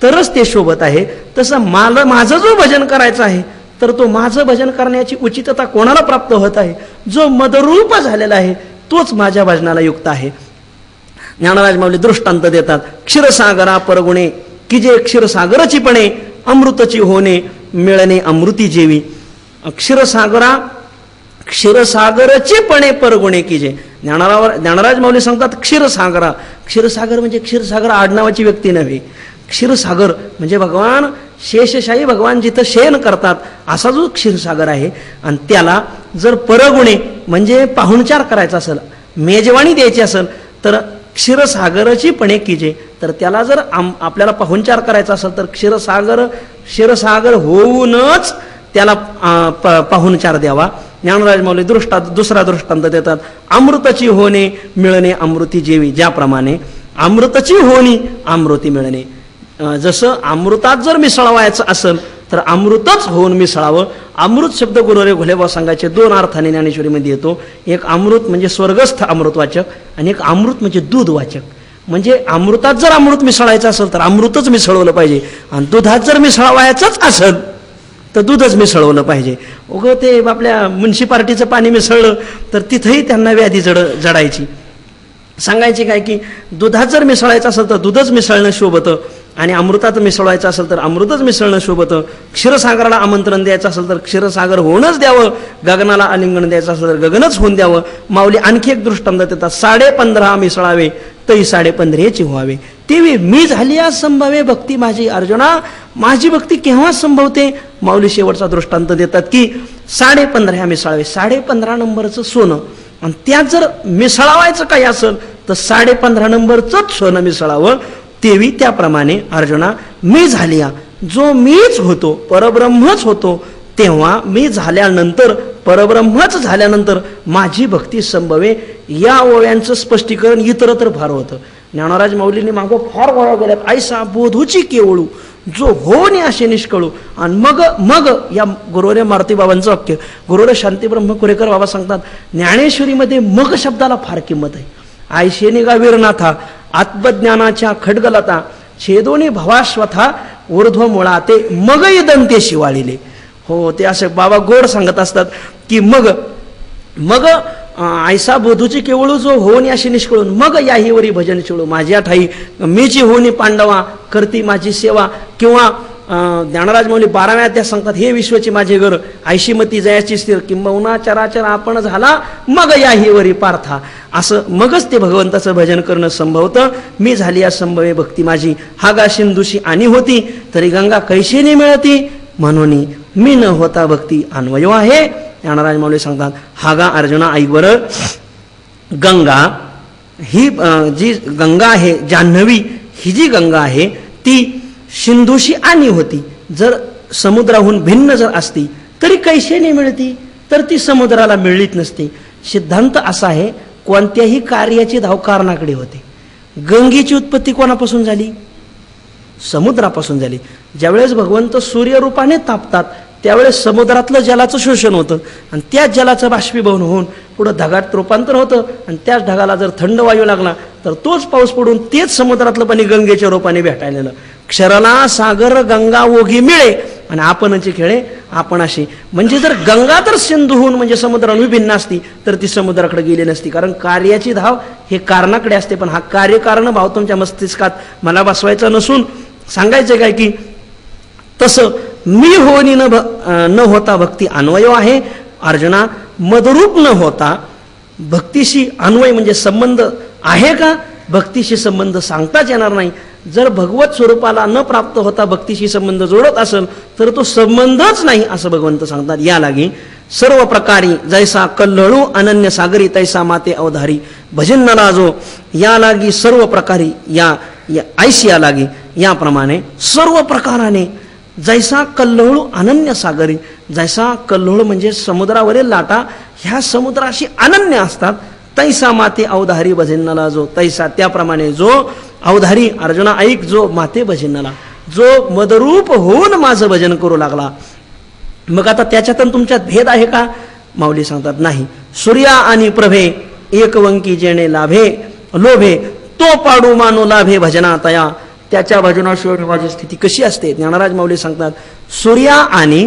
तरच ते शोभत आहे. तसं माझं जो भजन करायचं आहे तर तो माझं भजन करण्याची उचितता कोणाला प्राप्त होत आहे, जो मदरूप झालेला आहे तोच माझ्या भजनाला युक्त आहे. ज्ञानराज माऊली दृष्टांत देतात. क्षीरसागरा परगुणे की जे क्षीरसागरची पणे, अमृतची होणे मिळणे अमृती जेवी. क्षीरसागरची पणे परगुणे की जे. ज्ञानराज माऊली सांगतात क्षीरसागरा, क्षीरसागर म्हणजे क्षीरसागर आडनावाची व्यक्ती नव्हे. क्षीरसागर म्हणजे भगवान शेषशाही भगवान जिथं शयन करतात असा जो क्षीरसागर आहे. आणि त्याला जर परगुणे म्हणजे पाहुणचार करायचा असेल, मेजवानी द्यायची असेल तर क्षीरसागरची पणे कीजे. तर त्याला जर आपल्याला पाहुणचार करायचा असेल तर क्षीरसागर होऊनच त्याला पाहुणचार द्यावा. ज्ञानराज माऊली दुसरा दृष्टांत देतात. अमृताची होणे मिळणे अमृती जेवी. ज्याप्रमाणे अमृताची होणी अमृती मिळणे, जसं अमृतात जर मिसळवायचं असेल तर अमृतच होऊन मिसळावं. अमृत शब्द गुरुरे घोलेबा सांगायचे दोन अर्थाने ज्ञानेश्वरीमध्ये येतो. एक अमृत म्हणजे स्वर्गस्थ अमृतवाचक आणि एक अमृत म्हणजे दूधवाचक. म्हणजे अमृतात जर अमृत मिसळायचं असेल तर अमृतच मिसळवलं पाहिजे, आणि दुधात जर मिसळवायचंच असेल तर दूधच मिसळवलं पाहिजे. उगं ते आपल्या म्युन्सिपाल्टीचं पाणी मिसळलं तर तिथंही त्यांना व्याधी जडायची. सांगायचे काय की दुधात जर मिसळायचं असेल तर दूधच मिसळणं शोभतं, आणि अमृतात मिसळवायचं असेल तर अमृतच मिसळणं शोभतं. क्षीरसागराला आमंत्रण द्यायचं असेल तर क्षीरसागर होऊनच द्यावं, गगनाला आलिंगन द्यायचं असेल तर गगनच होऊन द्यावं. माऊली आणखी एक दृष्टांत देतात, 15.5 मिसळावे तै 15.5 व्हावे. तेवी मी झाली आज संभावे भक्ती माझी. अर्जुना, माझी भक्ती केव्हा संभवते? माऊली शेवटचा दृष्टांत देतात की 15.5 मिसळावे. 15.5 नंबरचं सोनं, आणि त्यात जर मिसळावायचं काही असेल तर 15.5 नंबरचंच सोनं मिसळावं. तेवी त्याप्रमाणे अर्जुना, मी झालिया, जो मीच होतो, परब्रह्मच होतो, तेव्हा मी झाल्यानंतर, परब्रह्मच झाल्यानंतर माझी भक्ती संभवे. या ओव्यांचं स्पष्टीकरण इतरत्र फार होतं. ज्ञानराज माऊलींनी मागो फार गोळा गेल्यात. ऐसा बोधूची केवळू जो होणे असे निष्कळू. आणि मग या गुरुवर्य मारुतीबाबांचं वाक्य, गुरुवर्य शांतीब्रह्म कुरेकर बाबा सांगतात, ज्ञानेश्वरीमध्ये मग शब्दाला फार किंमत आहे. आयशे निगा वीरनाथा आत्मज्ञानाच्या खड्गलता छेदोनी भवाश्वथा ऊर्ध्व मुळा ते मग दंते शिवाळिले. हो, ते असे बाबा गोड सांगत असतात की मग ऐसा बोधूची केवळू जो होऊन अशी निष्कळून मग याहीवरी भजन शिवळू. माझ्या ठाई मीची होणी पांडवा करती माझी सेवा. किंवा ज्ञानराज माऊली 12व्या अध्यायात सांगतात, हे विश्वची माझे घर ऐशीमती जयाची स्थिर किंबहुना चराचर आपण झाला मग याहीवरी पार्था. असं मगच ते भगवंताचं भजन करणं संभवतं. मी झाली या संभवे भक्ती माझी. हागा सिंधुशी आणि होती तरी गंगा कैशीने मिळती, म्हणून मी न होता भक्ती अन्वयो आहे. ज्ञानराज माऊली सांगतात, हागा अर्जुना ऐक बरं, गंगा ही जी गंगा आहे जान्हवी, ही जी गंगा आहे ती सिंधूशी आणि होती. जर समुद्राहून भिन्न जर असती तरी कैशेने मिळती, तर ती समुद्राला मिळलीच नसती. सिद्धांत असा आहे, कोणत्याही कार्याची धाव कारणाकडे होते. गंगेची उत्पत्ती कोणापासून झाली? समुद्रापासून झाली. ज्यावेळेस भगवंत सूर्यरूपाने तापतात त्यावेळेस समुद्रातलं जलाचं शोषण होतं, आणि त्याच जलाचं बाष्पीभवन होऊन पुढं ढगात रूपांतर होतं, आणि त्याच ढगाला जर थंड वायू लागला तर तोच पाऊस पडून तेच समुद्रातलं पाणी गंगेच्या रूपाने भेटायलेलं. क्षरला सागर गंगा ओघी मिळे, आणि आपणची खेळे आपण अशी. म्हणजे जर गंगा तर सिंधूहून म्हणजे समुद्राहून भिन्न असती तर ती समुद्राकडे गेली नसती. कारण कार्याची धाव हे कारणाकडे असते. पण हा कार्यकारण भाव तुमच्या मस्तिष्कात मला बसवायचा नसून सांगायचं काय की तसं मी होणी न होता भक्ती अन्वयो आहे. अर्जुना, मदरूप न होता भक्तीशी अन्वय म्हणजे संबंध आहे का? भक्तीशी संबंध सांगताच येणार नाही. जर भगवत स्वरूपाला न प्राप्त होता भक्तीशी संबंध जोडत असेल तर तो संबंधच नाही असं भगवंत सांगतात. या लागी सर्व प्रकारी जैसा कल्हळू अनन्य सागरी तैसा माते अवधारी भजन न लाजो. या लागी सर्व प्रकारी या ऐशी या लागी याप्रमाणे सर्व प्रकाराने जैसा कल्लोळ अनन्य सागरी. जैसा कल्लोळ म्हणजे समुद्रावरील लाटा ह्या समुद्राशी अनन्य असतात. तैसा माते अवधारी भजनाला जो, तैसा त्याप्रमाणे जो अवधारी अर्जुना ऐक, जो माते भजनाला, जो मदरूप होऊन माझं भजन करू लागला. मग आता त्याच्यात तुमच्यात भेद आहे का? माऊली सांगतात नाही. सूर्या आणि प्रभे एकवंकी जेणे लाभे लोभे तो पाडू मानो लाभे भजना तया. त्याच्या भजनाशिवाय माझी स्थिती कशी असते? ज्ञानराज माऊली सांगतात, सूर्या आणि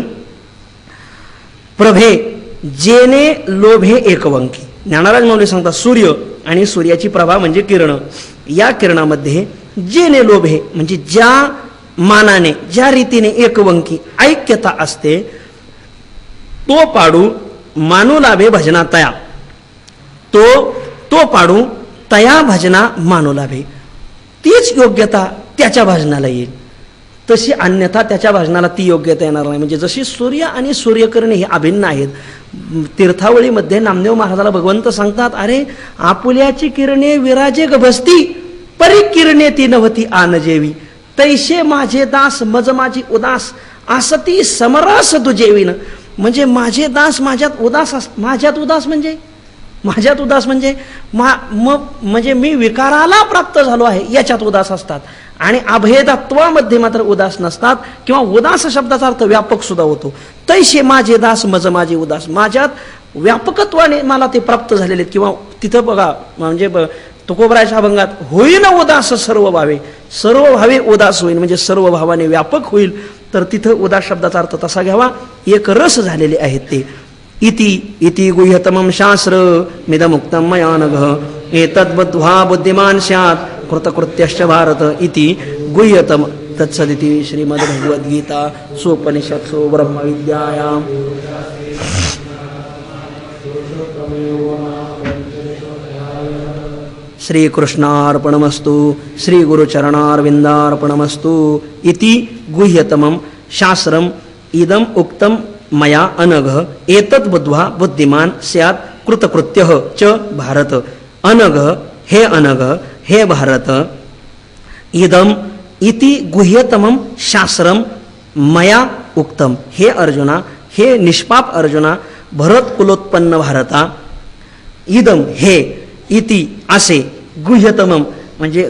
प्रभे जेने लोभे एकवंकी. ज्ञानराज माऊली सांगतात सूर्य आणि सूर्याची प्रभा म्हणजे किरण, या किरणामध्ये जेने लोभे म्हणजे ज्या मानाने ज्या रीतीने एकवंकी ऐक्यता असते, तो पाडू मानू लाभे भजना तया. तो पाडू तया भजना मानू लाभे. तीच योग्यता त्याच्या भजनाला येईल, तशी अन्यथा त्याच्या भजनाला ती योग्यता येणार नाही. म्हणजे जशी सूर्य आणि सूर्यकिरणे हे अभिन्न आहेत. तीर्थावळीमध्ये नामदेव महाराजाला भगवंत सांगतात, अरे आपुल्याची किरणे विराजे गभस्ती परी किरणे ती नव्हती आन जेवी तैसे माझे दास मज माझी उदास आसती समरस दुजेवीन. म्हणजे माझे दास माझ्यात उदास म्हणजे म्हणजे मी विकाराला प्राप्त झालो आहे याच्यात उदास असतात, आणि अभेदत्वामध्ये मात्र उदास नसतात. किंवा उदास शब्दाचा अर्थ व्यापक सुद्धा होतो. तैसे माझे दास मज माझे उदास, माझ्यात व्यापकत्वाने मला ते प्राप्त झालेले. किंवा तिथं बघा म्हणजे तुकोबराच्या अभंगात होईन उदास सर्व भावे उदास होईल म्हणजे सर्व भावाने व्यापक होईल. तर तिथं उदास शब्दाचा अर्थ तसा घ्यावा, एक रस झालेले आहेत ते. इति इति गुह्यतमं शास्त्र मिदमुक्तं मया नघ एतद्बुद्ध्वा बुद्धिमान स्यात् कृतकृत्यश्च भारत इति गुह्यतम तत्सदिति श्रीमद्भगवद्गीता सोपनिषत्सु ब्रह्मविद्यायां श्रीकृष्णार्पणमस्तु श्रीगुरुचरणारविन्दार्पणमस्तु इति गुह्यतमं शास्त्रम् इदम् उक्तं मया अनघ एतद् बुद्ध्वा बुद्धिमान स्यात् कृतकृत्यः च भारत. अनघ हे भारत, इदम इति गुह्यतमं शास्त्रम मया उक्तम. हे अर्जुना, हे निष्पाप अर्जुना, भरत कुलोत्पन्न भारता, इदम हे इति असे गुह्यतमम म्हणजे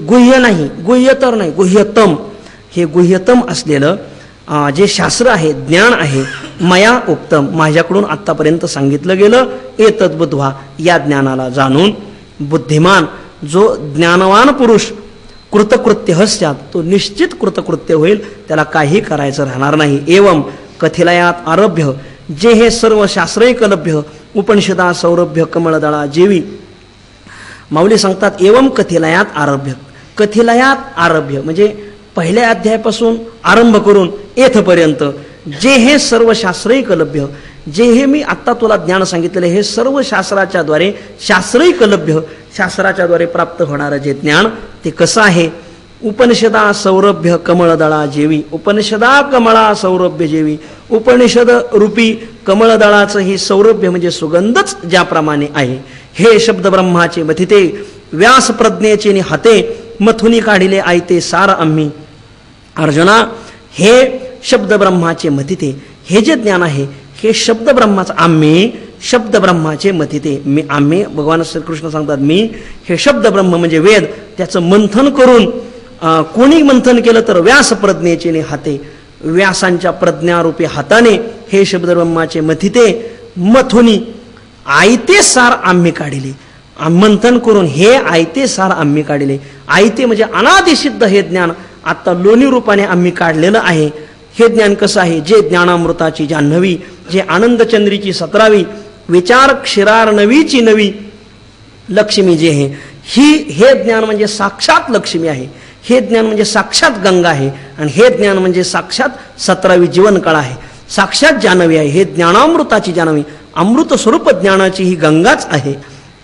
गुह्य नाही, गुह्यतर नाही, गुह्यतम, हे गुह्यतम असलेलं जे शास्त्र आहे, ज्ञान आहे, मया उक्तम माझ्याकडून आत्तापर्यंत सांगितलं गेलं. एतद्बुद्ध्वा या ज्ञानाला जाणून बुद्धिमान जो ज्ञानवान पुरुष कृतकृत्य हस्यात तो निश्चित कृतकृत्य होईल, त्याला काही करायचं राहणार नाही. एवं कथिलयात आरभ्य जे हे सर्व शास्त्रैकलभ्य उपनिषदा सौरभ्य कमळदळा जेवी. माऊली सांगतात एवं कथिलयात आरभ्य. कथिलयात आरभ्य म्हणजे पहिल्या अध्यायापासून आरंभ करून येथपर्यंत जे हे सर्व शास्त्रैकलभ्य, जे हे मी आत्ता तुला ज्ञान सांगितलेले हे सर्व शास्त्राच्या द्वारे शास्त्रैकलभ्य शास्त्राच्या द्वारे प्राप्त होणारं जे ज्ञान ते कसं आहे. उपनिषदा सौरभ्य कमळदळा जेवी. उपनिषदा कमळा सौरभ्य जेवी. उपनिषद रूपी कमळदळाचं ही सौरभ्य म्हणजे सुगंधच ज्याप्रमाणे आहे. हे शब्द ब्रह्माचे मथिते व्यास प्रज्ञेचे नि हाते मथुनी काढिले आयते सार आम्ही. अर्जुना, हे शब्द ब्रह्माचे मथिते, हे जे ज्ञान आहे हे शब्द ब्रह्माचं, आम्ही शब्द ब्रह्माचे मथिते, मी आम्ही भगवान श्रीकृष्ण सांगतात मी हे शब्द ब्रह्म म्हणजे वेद त्याचं मंथन करून कोणी मंथन केलं तर व्यास प्रज्ञेचे ने हाते, व्यासांच्या प्रज्ञारूपी हाताने हे शब्द ब्रह्माचे मथिते मथुनी आयते सार आम्ही काढिले. मंथन करून हे आयते सार आम्ही काढले. आयते म्हणजे अनादिसिद्ध हे ज्ञान आता लोणी रूपाने आम्ही काढलेलं आहे. हे ज्ञान कसं आहे, जे ज्ञानामृताची जान्हवी, जे आनंदचंद्रीची 17वी, विचार क्षीरार्णवीची 9वी लक्ष्मी जे आहे, हे ज्ञान म्हणजे साक्षात लक्ष्मी आहे. हे ज्ञान म्हणजे साक्षात गंगा आहे आणि हे ज्ञान म्हणजे साक्षात 17वी जीवनकळ आहे, साक्षात जान्हवी आहे. हे ज्ञानामृताची जान्हवी, अमृत स्वरूप ज्ञानाची ही गंगाच आहे.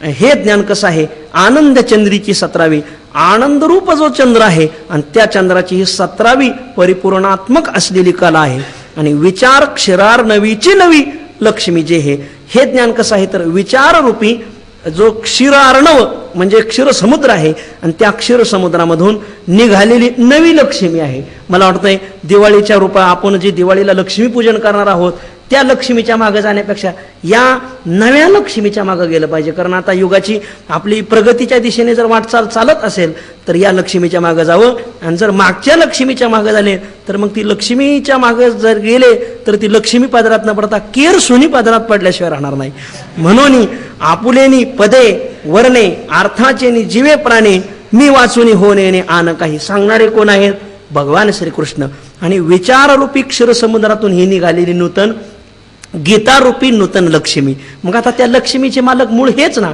हे ज्ञान कसं आहे, आनंद चंद्रीची 17वी, आनंद रूप जो चंद्र आहे आणि त्या चंद्राची ही 17वी परिपूर्णात्मक असलेली कला आहे. आणि विचार क्षीरार्णवीची 9वी लक्ष्मी जे आहे, हे ज्ञान कसं आहे तर विचाररूपी जो क्षीरार्णव म्हणजे क्षीरसमुद्र आहे आणि त्या क्षीरसमुद्रामधून निघालेली 9वी लक्ष्मी आहे. मला वाटतंय दिवाळीच्या रूपा आपण जे दिवाळीला लक्ष्मीपूजन करणार आहोत त्या लक्ष्मीच्या मागे जाण्यापेक्षा या नव्या लक्ष्मीच्या मागे गेलं पाहिजे. कारण आता युगाची आपली प्रगतीच्या दिशेने जर वाटचाल चालत असेल तर या लक्ष्मीच्या मागे जावं. आणि जर मागच्या लक्ष्मीच्या मागे झाले तर मग ती लक्ष्मीच्या मागे जर गेले तर ती लक्ष्मी पदरात न पडता केर सुनी पदरात पडल्याशिवाय राहणार नाही. म्हणून आपुलेनी पदे वर्णे अर्थाचे जीवे प्राणे मी वाचूनी होणे आन काही. सांगणारे कोण आहेत, भगवान श्रीकृष्ण. आणि विचाररूपी क्षीरसमुद्रातून ही निघालेली नूतन गीतारूपी नूतन लक्ष्मी. मग आता त्या लक्ष्मीचे मालक मूळ हेच ना,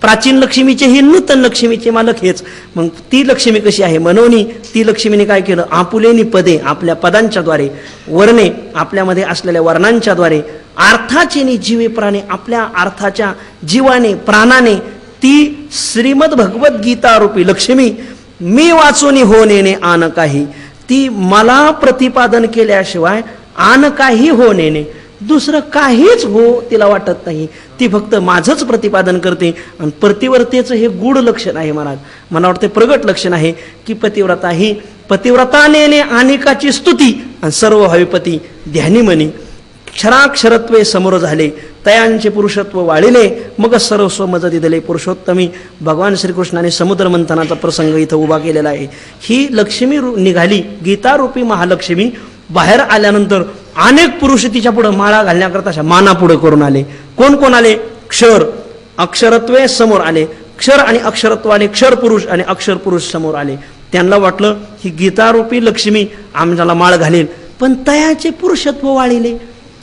प्राचीन लक्ष्मीचे ही नूतन लक्ष्मीचे मालक हेच. मग ती लक्ष्मी कशी आहे, मनोनी ती लक्ष्मीने काय केलं, आपुलेनी पदे आपल्या पदांच्या द्वारे, वर्णे आपल्यामध्ये असलेल्या वर्णांच्या द्वारे, अर्थाचे नि जीवे प्राणे आपल्या अर्थाच्या जीवाने प्राणाने ती श्रीमद भगवत गीता रूपी लक्ष्मी मी वाचून हो नेणे आन काही. ती मला प्रतिपादन केल्याशिवाय आन काही हो नेणे, दुसरं काहीच हो तिला वाटत नाही. ती फक्त माझंच प्रतिपादन करते. आणि पतिव्रतेचं हे गूढ लक्षण आहे महाराज, मला वाटते प्रगट लक्षण आहे की पतिव्रता ही पतिव्रताने अनेकाची स्तुती आणि सर्व हविपती ध्यानी मनी. क्षराक्षरत्वे समोर झाले तयांचे पुरुषत्व वाढिले मग सर्वस्व मज दिले पुरुषोत्तमी. भगवान श्रीकृष्णाने समुद्र मंथनाचा प्रसंग इथं उभा केलेला आहे. ही लक्ष्मी निघाली गीतारूपी महालक्ष्मी. बाहेर आल्यानंतर अनेक पुरुष तिच्या पुढे माळा घालण्याकरता माना पुढे करून आले. कोण कोण आले, क्षर अक्षरत्वे समोर आले, क्षर आणि अक्षरत्व आले, क्षर पुरुष आणि अक्षर पुरुष समोर आले. त्यांना वाटलं ही गीतारूपी लक्ष्मी आमच्याला माळ घालेल, पण तयाचे पुरुषत्व वाढिले.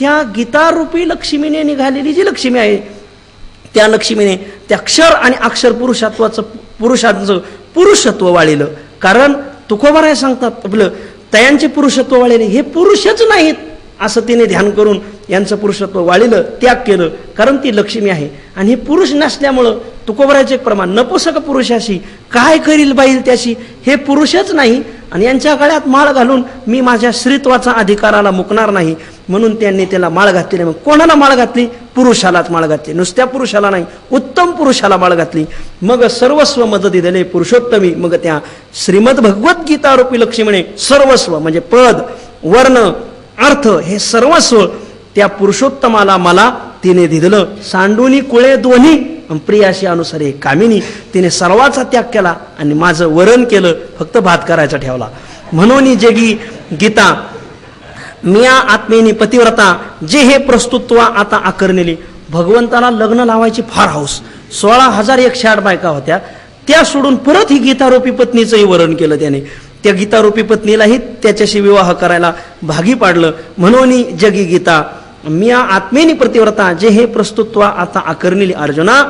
त्या गीतारूपी लक्ष्मीने निघालेली जी लक्ष्मी आहे त्या लक्ष्मीने त्या क्षर आणि अक्षर पुरुषांचं पुरुषत्व वाढिलं. कारण तुकोबाराय सांगतात आपलं तयांचे पुरुषत्व वाढिले, हे पुरुषच नाहीत असं तिने ध्यान करून यांचं पुरुषत्व वाढिलं, त्याग केलं. कारण ती लक्ष्मी आहे आणि हे पुरुष नसल्यामुळं तुकोबारायचे एक प्रमाण नपुसक पुरुषाशी काय करील बाईल त्याशी, हे पुरुषच नाही आणि यांच्या गळ्यात माळ घालून मी माझ्या स्त्रीत्वाचा अधिकाराला मुकणार नाही, म्हणून त्यांनी त्याला माळ घातली. मग कोणाला माळ घातली? पुरुषालाच माळ घातली, नुसत्या पुरुषाला नाही, उत्तम पुरुषाला माळ घातली. मग सर्वस्व मदती दिले पुरुषोत्तमी. मग त्या श्रीमद भगवद्गीता रूपी लक्ष्मीने सर्वस्व म्हणजे पद वर्ण अर्थ हे सर्वस्व त्या पुरुषोत्तमाला मला तिने दिलं. सांडुनी कुळे दोन्ही प्रियाशी अनुसारे कामिनी, तिने सर्वाचा त्याग केला आणि माझं वरण केलं, फक्त भात करायचा ठेवला. म्हणून जगी गीता मिया आत्मेनी पतिव्रता जे हे प्रस्तुत्व आता आकर्णिली. भगवंताला लग्न लावायची फार हौस. 16,108 बायका होत्या, त्या सोडून परत ही गीतारूपी पत्नीचंही वरण केलं त्याने. त्या गीतारूपी पत्नीलाही त्याच्याशी विवाह करायला भागी पाडलं. म्हणून जगी गीता मिया आत्मेनी प्रतिव्रता जे हे प्रस्तुत्व आता आकर्णिली. अर्जुना,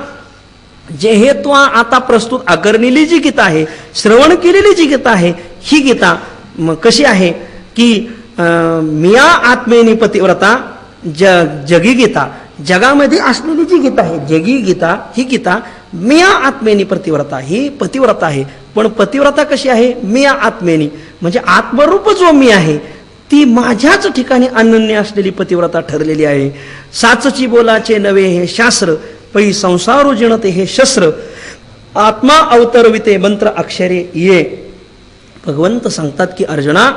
जे हे तो आता प्रस्तुत आकर्णिली जी गीता आहे, श्रवण केलेली जी गीता आहे, ही गीता कशी आहे की मिया आत्मेनी पतिव्रता जगी गीता, जगामध्ये असलेली जी गीता आहे जगी गीता, ही गीता मिया आत्मेनी प्रतिव्रता, ही पतिव्रता आहे. पण पतिव्रता कशी आहे? मिया आत्मेनी म्हणजे आत्मरूप जो मी आहे ती माझ्याच ठिकाणी अनन्य असलेली पतिव्रता ठरलेली आहे. साचची बोलाचे नवे हे शास्त्र, पै संसार जिणते हे शस्त्र, आत्मा अवतरविते मंत्र अक्षरे ये. भगवंत सांगतात की अर्जुना,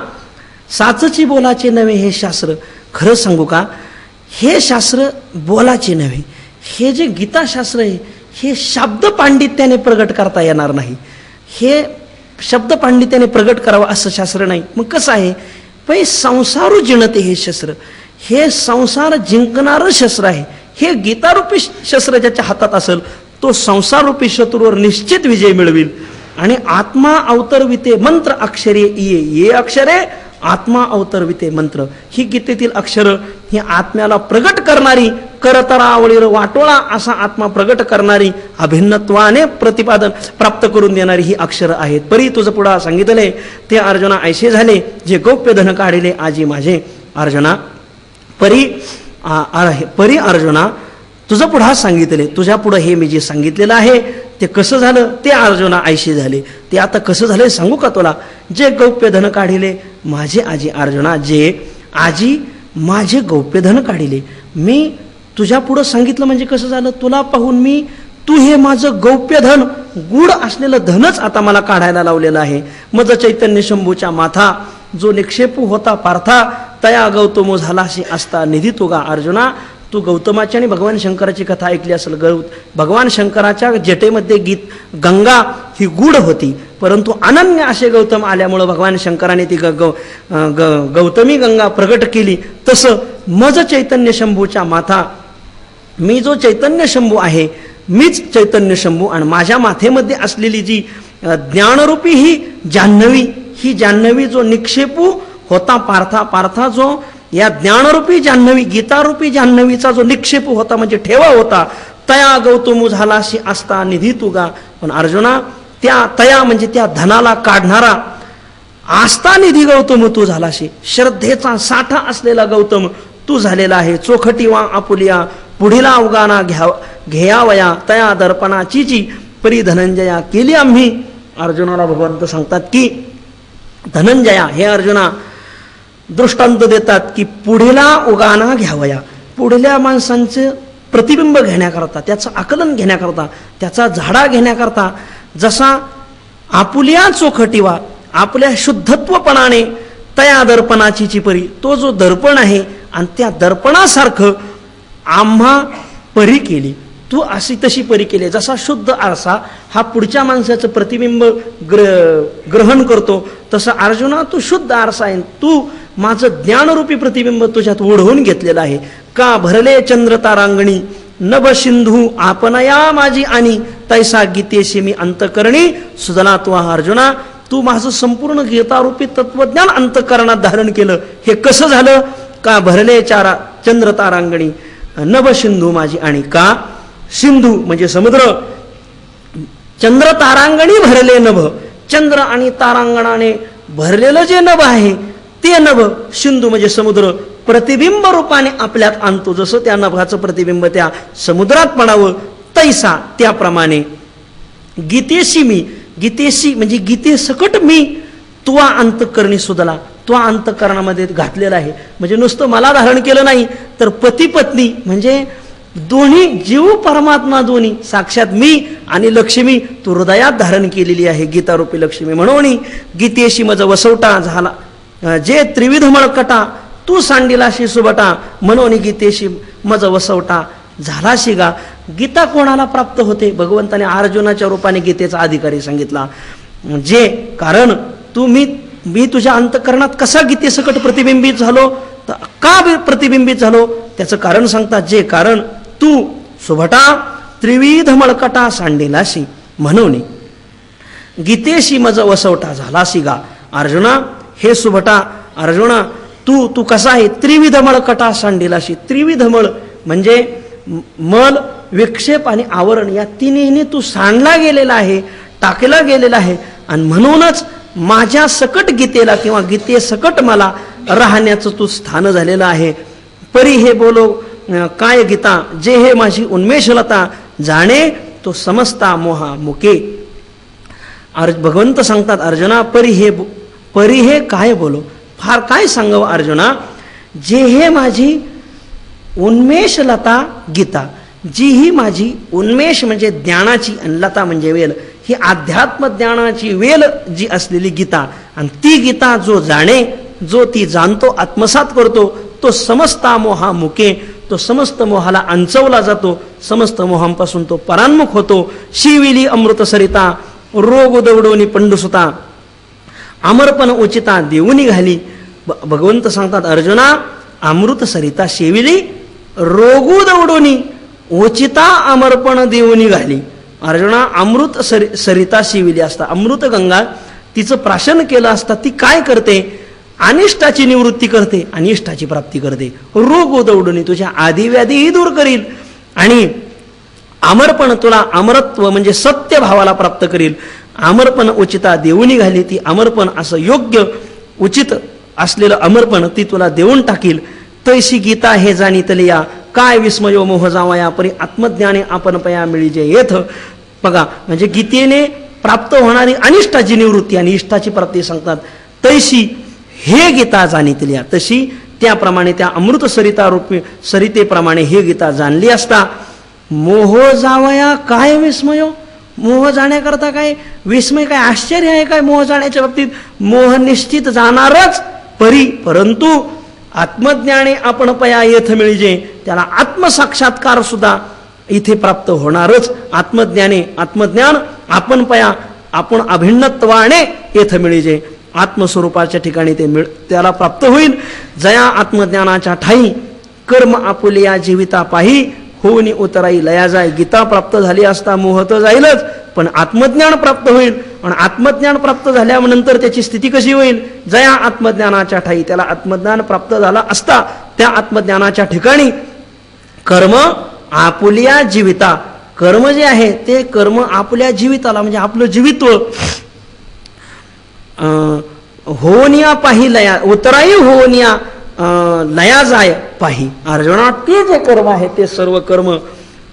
साचची बोलाचे नवे हे शास्त्र. खरं सांगू का, हे शास्त्र बोलाचे नव्हे, हे जे गीताशास्त्र आहे हे शब्द पांडित्याने प्रगट करता येणार नाही. हे शब्द पांडित्याने प्रगट करावं असं शास्त्र नाही. मग कसं आहे? पै संसारू जिणते हे शस्त्र, हे संसार जिंकणारं शस्त्र आहे. हे गीतारूपी शस्त्र ज्याच्या हातात असेल तो संसारूपी शत्रूवर निश्चित विजय मिळविल. आणि आत्मा अवतरविते मंत्र अक्षरे ये, ये अक्षरे आत्मा अवतरविते मंत्र, ही गीतेतील अक्षर ही आत्म्याला प्रगट करणारी, करतरावळीर वाटोळा असा आत्मा प्रगट करणारी, अभिन्नत्वाने प्रतिपादन प्राप्त करून देणारी ही अक्षर आहेत. परी तुझं पुढा सांगितले ते अर्जुना ऐसे झाले, जे गौप्य धन काढिले आजी माझे. अर्जुना परी अर्जुना तुझं पुढा सांगितले, तुझ्या पुढं हे मी जे सांगितलेलं आहे ते कसं झालं ते अर्जुना ऐशी झाले. ते आता कसं झालं सांगू का तुला? जे गौप्य धन काढिले माझे आजी. अर्जुना, जे आजी माझे गौप्य धन काढिले, मी तुझ्या पुढं सांगितलं म्हणजे कसं झालं? तुला पाहून मी, तू हे माझं गौप्य धन, गुढ असलेलं धनच आता मला काढायला लावलेलं आहे. मज चैतन्य शंभूच्या माथा, जो निक्षेपू होता पार्था, तया गौतमो झालाशी असता निधी तुगा. अर्जुना, तू गौतमाची आणि भगवान शंकराची कथा ऐकली असेल. भगवान शंकराच्या जटेमध्ये गंगा ही गूढ होती, परंतु अनन्य असे गौतम आल्यामुळं भगवान शंकराने ती गौतमी गंगा प्रगट केली. तसं मज चैतन्य शंभूच्या माथा, मी जो चैतन्य शंभू आहे, मीच चैतन्य शंभू, आणि माझ्या माथेमध्ये असलेली जी ज्ञानरूपी ही जान्हवी, ही जान्हवी जो निक्षेपू होता पार्था, पार्था जो या ज्ञानरूपी जान्हवी, गीतारूपी जान्हवीचा जो निक्षेप होता म्हणजे ठेवा होता, तया गौतमू झालाशी असता निधी तुगा. पण अर्जुना, त्या तया म्हणजे त्या धनाला काढणारा, आस्था निधी गौतम तू झालाशी, श्रद्धेचा साठा असलेला गौतम तू झालेला आहे. चोखटीवा आपुलिया पुढीला अवगाना घेयावया, तया दर्पणाची जी परी धनंजया केली आम्ही. अर्जुनाला भगवंत सांगतात की धनंजया, हे अर्जुना, दृष्टांत देतात की पुढीला उगाना घ्यावया, पुढल्या माणसांचे प्रतिबिंब घेण्याकरता, त्याचं आकलन घेण्याकरता, त्याचा झाडा घेण्याकरता, जसा आपुल्या चोखटीवा आपल्या शुद्धत्वपणाने तया दर्पणाची चिपरी, तो जो दर्पण आहे आणि त्या दर्पणासारखं आम्हा परी केली, तू अशी तशी परी केली. जसा शुद्ध आरसा हा पुढच्या माणसाचं प्रतिबिंब ग्रहण करतो, तसं अर्जुना तू शुद्ध आरसा आहे. तू माझं ज्ञानरूपी प्रतिबिंब तुझ्यात ओढवून घेतलेलं आहे. का भरले चंद्र तारांगणी नभ सिंधू आपणया माझी आणि तैसा गीतेशी मी अंतकरणी सुदला. तू अर्जुना, तू माझं संपूर्ण गीतारूपी तत्वज्ञान अंतःकरणात धारण केलं. हे कसं झालं? का भरले चंद्र तारांगणी नभ सिंधू माझी. आणि का सिंधू म्हणजे समुद्र, चंद्र तारांगणी भरले नभ, चंद्र आणि तारांगणाने भरलेलं जे नभ आहे ते नभ सिंधू म्हणजे समुद्र प्रतिबिंब रूपाने आपल्यात आणतो. जसं त्या नभाचं प्रतिबिंब त्या समुद्रात पडावं तैसा त्याप्रमाणे गीतेशी मी, गीतेशी म्हणजे गीतेसकट मी तुवा अंतःकरणी सुदला, तुवा अंतःकरणामध्ये घातलेला आहे. म्हणजे नुसतं मला धारण केलं नाही तर पती पत्नी म्हणजे दोन्ही जीव परमात्मा दोन्ही साक्षात मी आणि लक्ष्मी तू हृदयात धारण केलेली आहे गीतारूपी लक्ष्मी. म्हणून गीतेशी मज वसवटा झाला जे त्रिविध मळकटा तू सांडिलाशी सुबटा, म्हणून गीतेशी मज वसवटा झालाशी गा. गीता कोणाला प्राप्त होते? भगवंताने अर्जुनाच्या रूपाने गीतेचा अधिकारी सांगितला. जे कारण मी तुझ्या अंतःकरणात कसा गीतेसकट प्रतिबिंबित झालो, का प्रतिबिंबित झालो त्याचं कारण सांगतात. जे कारण तू सुभटा त्रिविध मळकटा सांडिलाशी, म्हणून गीतेशी मज वसवटा झालाशी गा. अर्जुना हे सुभटा, अर्जुना तू कसा आहे? त्रिविध मळकटा सांडिलाशी. त्रिविध मळ म्हणजे मल, विक्षेप आणि आवरण या तिन्हीने तू सांडला गेलेला आहे, टाकला गेलेला आहे. आणि म्हणूनच माझ्या सकट गीतेला किंवा गीतेसकट मला राहण्याचं तू स्थान झालेलं आहे. परी हे बोलो काय गीता, जे हे माझी उन्मेषलता जाणे तो समजता मोहा मुके. भगवंत सांगतात अर्जुना परी हे काय बोलो, फार काय सांगावं अर्जुना, जे हे माझी उन्मेषलता गीता, जी ही माझी उन्मेष म्हणजे ज्ञानाची आणि लता म्हणजे वेल, ही अध्यात्म ज्ञानाची वेल जी असलेली गीता. आणि ती गीता जो जाणे, जो ती जाणतो आत्मसात करतो तो समस्ता मोहा मुके, तो समस्त मोहाला अंचवला जातो, समस्त मोहांपासून तो परान्मुख होतो. शिविली अमृत सरिता रोग दवडोनी पंडुसुता, अमरपण उचिता देऊनी घाली. भगवंत सांगतात अर्जुना अमृत सरिता शेविली रोगू दवडोनी उचिता अमरपण देऊनी घाली. अर्जुना अमृत सरिता शिविली असता, अमृत गंगा तिचं प्राशन केलं असता ती काय करते? अनिष्टाची निवृत्ती करते, अनिष्टाची प्राप्ती करते. रोग दौडून तुझ्या आदिव्याधीही दूर करील आणि अमरपण तुला अमरत्व म्हणजे सत्य भावाला प्राप्त करील. अमरपण उचिता देऊनी घाली, ती अमरपण असं योग्य उचित असलेलं अमरपण ती तुला देऊन टाकील. तैशी गीता हे जाणीतले या, काय विस्मयो मोह जावया परी आत्मज्ञाने आपण पया मिळीजे येथ. बघा म्हणजे गीतेने प्राप्त होणारी अनिष्टाची निवृत्ती आणि इष्टाची प्राप्ती सांगतात. तैशी हे गीता जाणीतली या, तशी त्याप्रमाणे त्या अमृत सरिता रूपी सरितेप्रमाणे हे गीता जाणली असता. मोह जावया काय विस्मयो, मोह जाण्याकरता काय विस्मय, काय आश्चर्य आहे काय मोह जाण्याच्या बाबतीत? मोह निश्चित जाणारच परी, परंतु आत्मज्ञाने आपण पया येथ मिळजे, त्याला आत्मसाक्षात्कार सुद्धा इथे प्राप्त होणारच. आत्मज्ञान आपण पया, आपण अभिन्नत्वाने येथ मिळजे, आत्मस्वरूपाच्या ठिकाणी त्याला प्राप्त होईल. जया आत्मज्ञानाच्या ठाई कर्म आपुलिया जीविता पाही होऊन उतराई लया जाय. गीता प्राप्त झाली असता मोह तर जाईलच, पण आत्मज्ञान प्राप्त होईल. आणि आत्मज्ञान प्राप्त झाल्यानंतर त्याची स्थिती कशी होईल? जया आत्मज्ञानाच्या ठाई, त्याला आत्मज्ञान प्राप्त झाला असता त्या आत्मज्ञानाच्या ठिकाणी कर्म आपुलिया जीविता, कर्म जे आहे ते कर्म आपल्या जीविताला म्हणजे आपलं जीवित्व होनिया पाही लया उतराई होनिया लया जाय पाही. अर्जुना ते जे कर्म आहे ते सर्व कर्म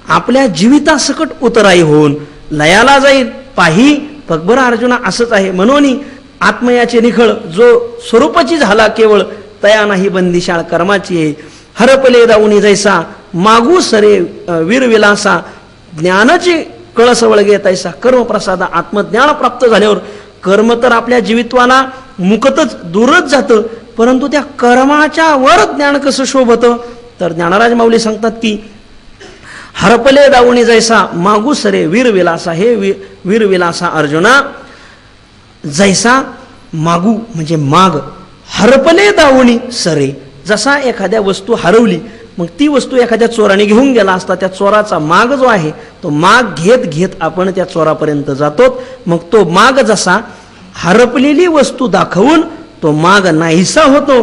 आपल्या जीवितासकट उतराई होऊन लयाला जाईल पाही. बघ अर्जुना असंच आहे. म्हणून आत्मयाचे निखळ जो स्वरूपाची झाला केवळ तया नाही बंदिशाळ कर्माची आहे. हरपले दाऊनी जैसा मागू सरे वीरविलासा, ज्ञानाची कळस वळगे तैसा कर्मप्रसादा. आत्मज्ञान प्राप्त झाल्यावर कर्म तर आपल्या जीवित्वाला मुकतच दूरच जातं, परंतु त्या कर्माच्या वर ज्ञान कसं शोभतं? तर ज्ञानराज माऊली सांगतात की हरपले दाऊनी जैसा मागू सरे वीरविलासा. हे वीरविलासा अर्जुना, जैसा मागू म्हणजे माग, हरपले दाऊनी सरे, जसा एखाद्या वस्तू हरवली मग ती वस्तू एखाद्या चोराने घेऊन गेला असता, त्या चोराचा माग जो आहे तो माग घेत घेत आपण त्या चोरापर्यंत जातो. मग तो माग जसा हरपलेली वस्तू दाखवून तो माग नाहीसा होतो.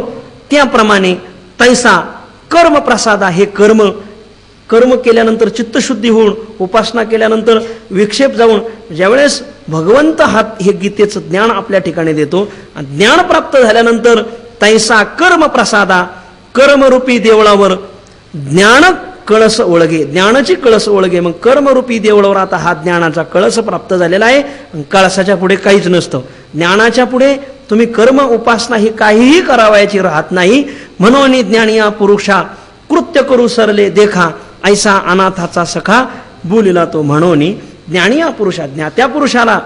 त्याप्रमाणे तैसा कर्म प्रसादा, हे कर्म केल्यानंतर चित्तशुद्धी होऊन उपासना केल्यानंतर विक्षेप जाऊन ज्यावेळेस भगवंत हे गीतेचं ज्ञान आपल्या ठिकाणी देतो, ज्ञान प्राप्त झाल्यानंतर तैसा कर्म प्रसादा, कर्मरूपी देवळावर ज्ञान कळस ओळगे, ज्ञानाची कळस ओळगे. मग कर्मरूपी देवळावर आता हा ज्ञानाचा कळस प्राप्त झालेला आहे. कळसाच्या पुढे काहीच नसतं. ज्ञानाच्या पुढे तुम्ही कर्म उपासना ही काहीही करावयाची राहत नाही. म्हणून ज्ञानिया पुरुषा कृत्य करू सरले देखा, ऐसा अनाथाचा सखा बोलिला तो. म्हणून ज्ञानिया पुरुषा, ज्ञात्या पुरुषाला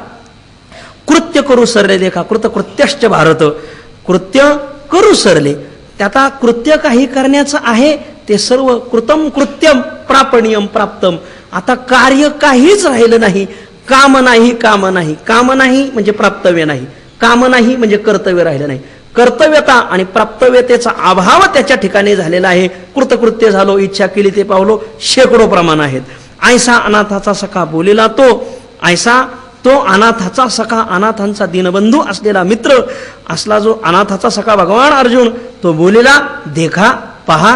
कृत्य करू सरले देखा, कृत्यश्च भारत, कृत्य करू सरले. त्याता कृत्य काही करण्याचं आहे ते सर्व कृतम कृत्यम प्रापणीयम प्राप्तम. आता कार्य काहीच राहिलं नाही. काम नाही म्हणजे प्राप्तव्य नाही, काम नाही म्हणजे कर्तव्य राहिलं नाही. कर्तव्यता आणि प्राप्तव्यतेचा अभाव त्याच्या ठिकाणी झालेला आहे. कृतकृत्य झालो, इच्छा केली ते पावलो, शेकडो प्रमाण आहेत. ऐसा अनाथाचा सखा बोलेला तो, ऐसा तो अनाथाचा सखा, अनाथांचा दीनबंधू असलेला मित्र असला जो अनाथाचा सखा भगवान अर्जुन, तो बोलेला देखा, पहा.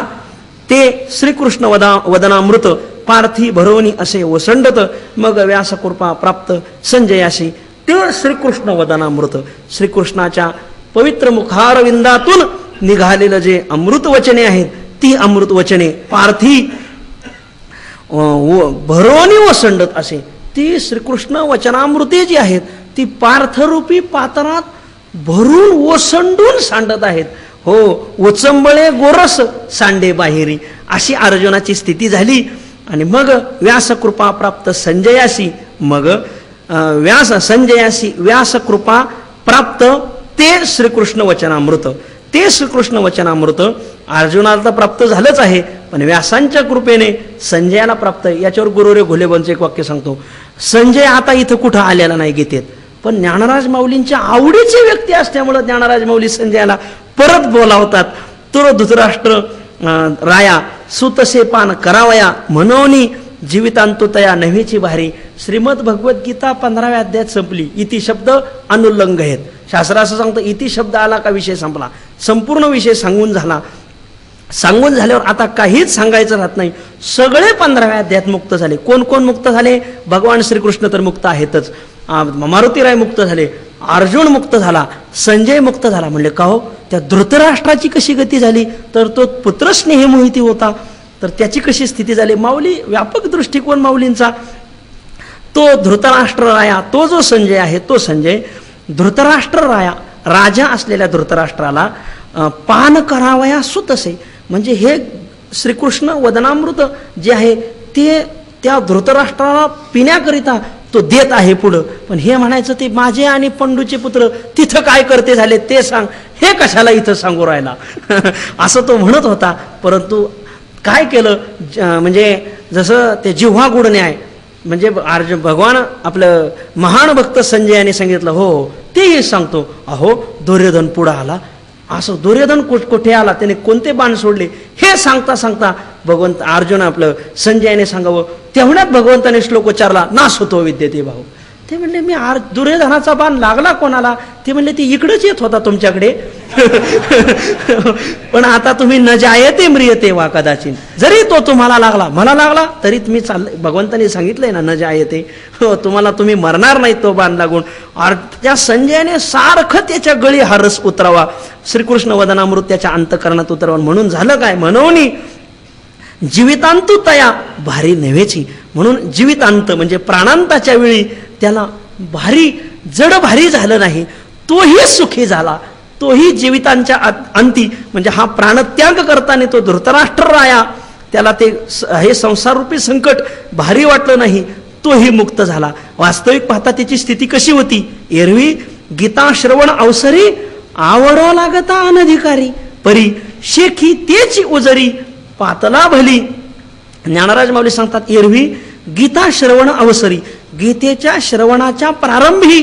ते श्रीकृष्ण वदनामृत पार्थी भरवणी असे वसंडत. मग व्यासकृपा प्राप्त संजयाशी. ते श्रीकृष्ण वदनामृत, श्रीकृष्णाच्या पवित्र मुखारविंदातून निघालेलं जे अमृत वचने आहेत, ती अमृत वचने पार्थी भरवणी वसंडत असे, ती श्रीकृष्ण वचनामृते जी आहेत ती पार्थरूपी पात्रात भरून ओसंडून सांडत आहेत. हो, उचंबळे गोरस सांडे बाहेरी, अशी अर्जुनाची स्थिती झाली. आणि मग व्यासकृपा प्राप्त संजयाशी, मग संजयाशी व्यासकृपा प्राप्त ते श्रीकृष्ण वचनामृत. ते श्रीकृष्ण वचनामृत अर्जुनाला तर प्राप्त झालंच आहे, पण व्यासांच्या कृपेने संजयाला प्राप्त. याच्यावर गुरुरे घोलेबनचं एक वाक्य सांगतो. संजय आता इथं कुठं आलेला नाही गीतेत, पण ज्ञानराज माऊलींच्या आवडीचे व्यक्ती असल्यामुळे ज्ञानराज माऊली संजयाला परत बोलावतात. तो धृतराष्ट्र राया सुतसे पान करावया, म्हणून जीवितांतोतया नव्हेची भारी. श्रीमद भगवद्गीता 15व्या अध्यायात संपली. इति शब्द अनुल्लंघ आहेत. शास्त्र असं सांगतं, इति शब्द आला का विषय संपला. संपूर्ण विषय सांगून झाला. सांगून झाल्यावर आता काहीच सांगायचं राहत नाही. सगळे 15व्या अध्यायात मुक्त झाले. कोण कोण मुक्त झाले? भगवान श्रीकृष्ण तर मुक्त आहेतच, मारुतीराय मुक्त झाले, अर्जुन मुक्त झाला, संजय मुक्त झाला. म्हणले का हो, त्या धृतराष्ट्राची कशी गती झाली? तर तो पुत्रस्नेही मोहिती होता, तर त्याची कशी स्थिती झाली? माऊली व्यापक दृष्टिकोन माऊलींचा. तो धृतराष्ट्र राया, तो जो संजय आहे, तो संजय धृतराष्ट्र राया, राजा असलेल्या धृतराष्ट्राला पान करावया सुतसे, म्हणजे हे श्रीकृष्ण वदनामृत जे आहे ते त्या धृतराष्ट्राला पिण्याकरिता तो देत आहे पुढं. पण हे म्हणायचं ते माझे आणि पंडूचे पुत्र तिथं काय करते झाले ते सांग, हे कशाला इथं सांगू राहिला असं तो म्हणत होता. परंतु काय केलं, म्हणजे जसं ते जिव्हा गुड न्याय, म्हणजे भगवान आपलं महान भक्त संजयाने सांगितलं, हो तेही सांगतो. अहो दुर्योधन पुढं आला, असं दुर्योधन कुठे आला, त्याने कोणते बाण सोडले, हे सांगता सांगता भगवंत अर्जुन आपलं संजयाने सांगावं, तेवढ्यात भगवंताने श्लोकोच्चारला, नाश होतो विद्यते भाऊ. ते म्हणले मी दुर्योधनाचा बाण लागला कोणाला? ते म्हणले ते इकडंच येत होता तुमच्याकडे पण आता तुम्ही न जायते म्रियते वा कदाचित, जरी तो तुम्हाला लागला, मला लागला तरी तुम्ही भगवंताने सांगितलंय ना न जायते, हो तुम्हाला तुम्ही मरणार नाही तो बाण लागून. त्या संजयाने सारखं त्याच्या गळी हा रस उतरावा, श्रीकृष्ण वदनामृत त्याच्या अंतकरणात उतरावा. म्हणून झालं काय, म्हणून जीवितांतू तया भारी नव्हेची, म्हणून जीवितांत म्हणजे प्राणांताच्या वेळी त्याला भारी जड भारी झालं नाही, तोही सुखी झाला. तोही जीवितांच्या अंती म्हणजे हा प्राणत्याग करताना तो धृतराष्ट्र राया, त्याला ते हे संसाररूपी संकट भारी वाटलं नाही, तोही मुक्त झाला. वास्तविक पाहता त्याची स्थिती कशी होती? एरवी गीता श्रवण अवसरी आवडो लागता अनधिकारी, परी शेखी तेची उजरी पातला भली. ज्ञानराज माऊली सांगतात, एरवी गीता श्रवण अवसरी, गीतेच्या श्रवणाच्या प्रारंभी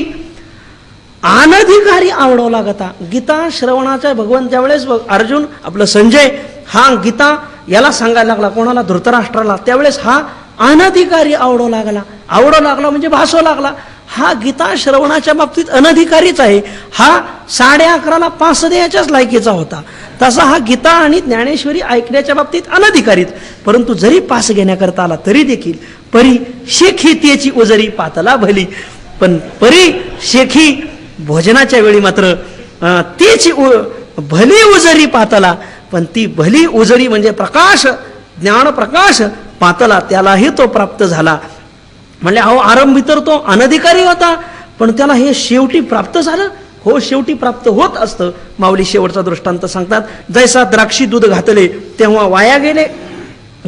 अनधिकारी आवडो लागता. गीता श्रवणाच्या भगवान ज्यावेळेस अर्जुन आपलं संजय हा गीता याला सांगायला लागला, कोणाला? धृतराष्ट्राला. त्यावेळेस हा अनधिकारी आवडो लागला. आवडो लागला म्हणजे भासो लागला. हा गीता श्रवणाच्या बाबतीत अनधिकारीच आहे. हा 11:30ला पास द्यायच्याच लायकीचा होता. तसा हा गीता आणि ज्ञानेश्वरी ऐकण्याच्या बाबतीत अनधिकारीच. परंतु जरी पास घेण्याकरता आला तरी देखील परी शेखी त्याची उजरी पातला भली. पण परी शेखी भोजनाच्या वेळी मात्र त्याची भली उजरी पातला. पण ती भली उजरी म्हणजे प्रकाश, ज्ञान प्रकाश पातला, त्यालाही तो प्राप्त झाला. म्हणजे अहो आरंभी तर तो अनधिकारी होता, पण त्याला हे शेवटी प्राप्त झालं. हो, शेवटी प्राप्त होत असतं. माऊली शेवटचा दृष्टांत सांगतात, जैसा द्राक्षी दूध घातले तेव्हा वाया गेले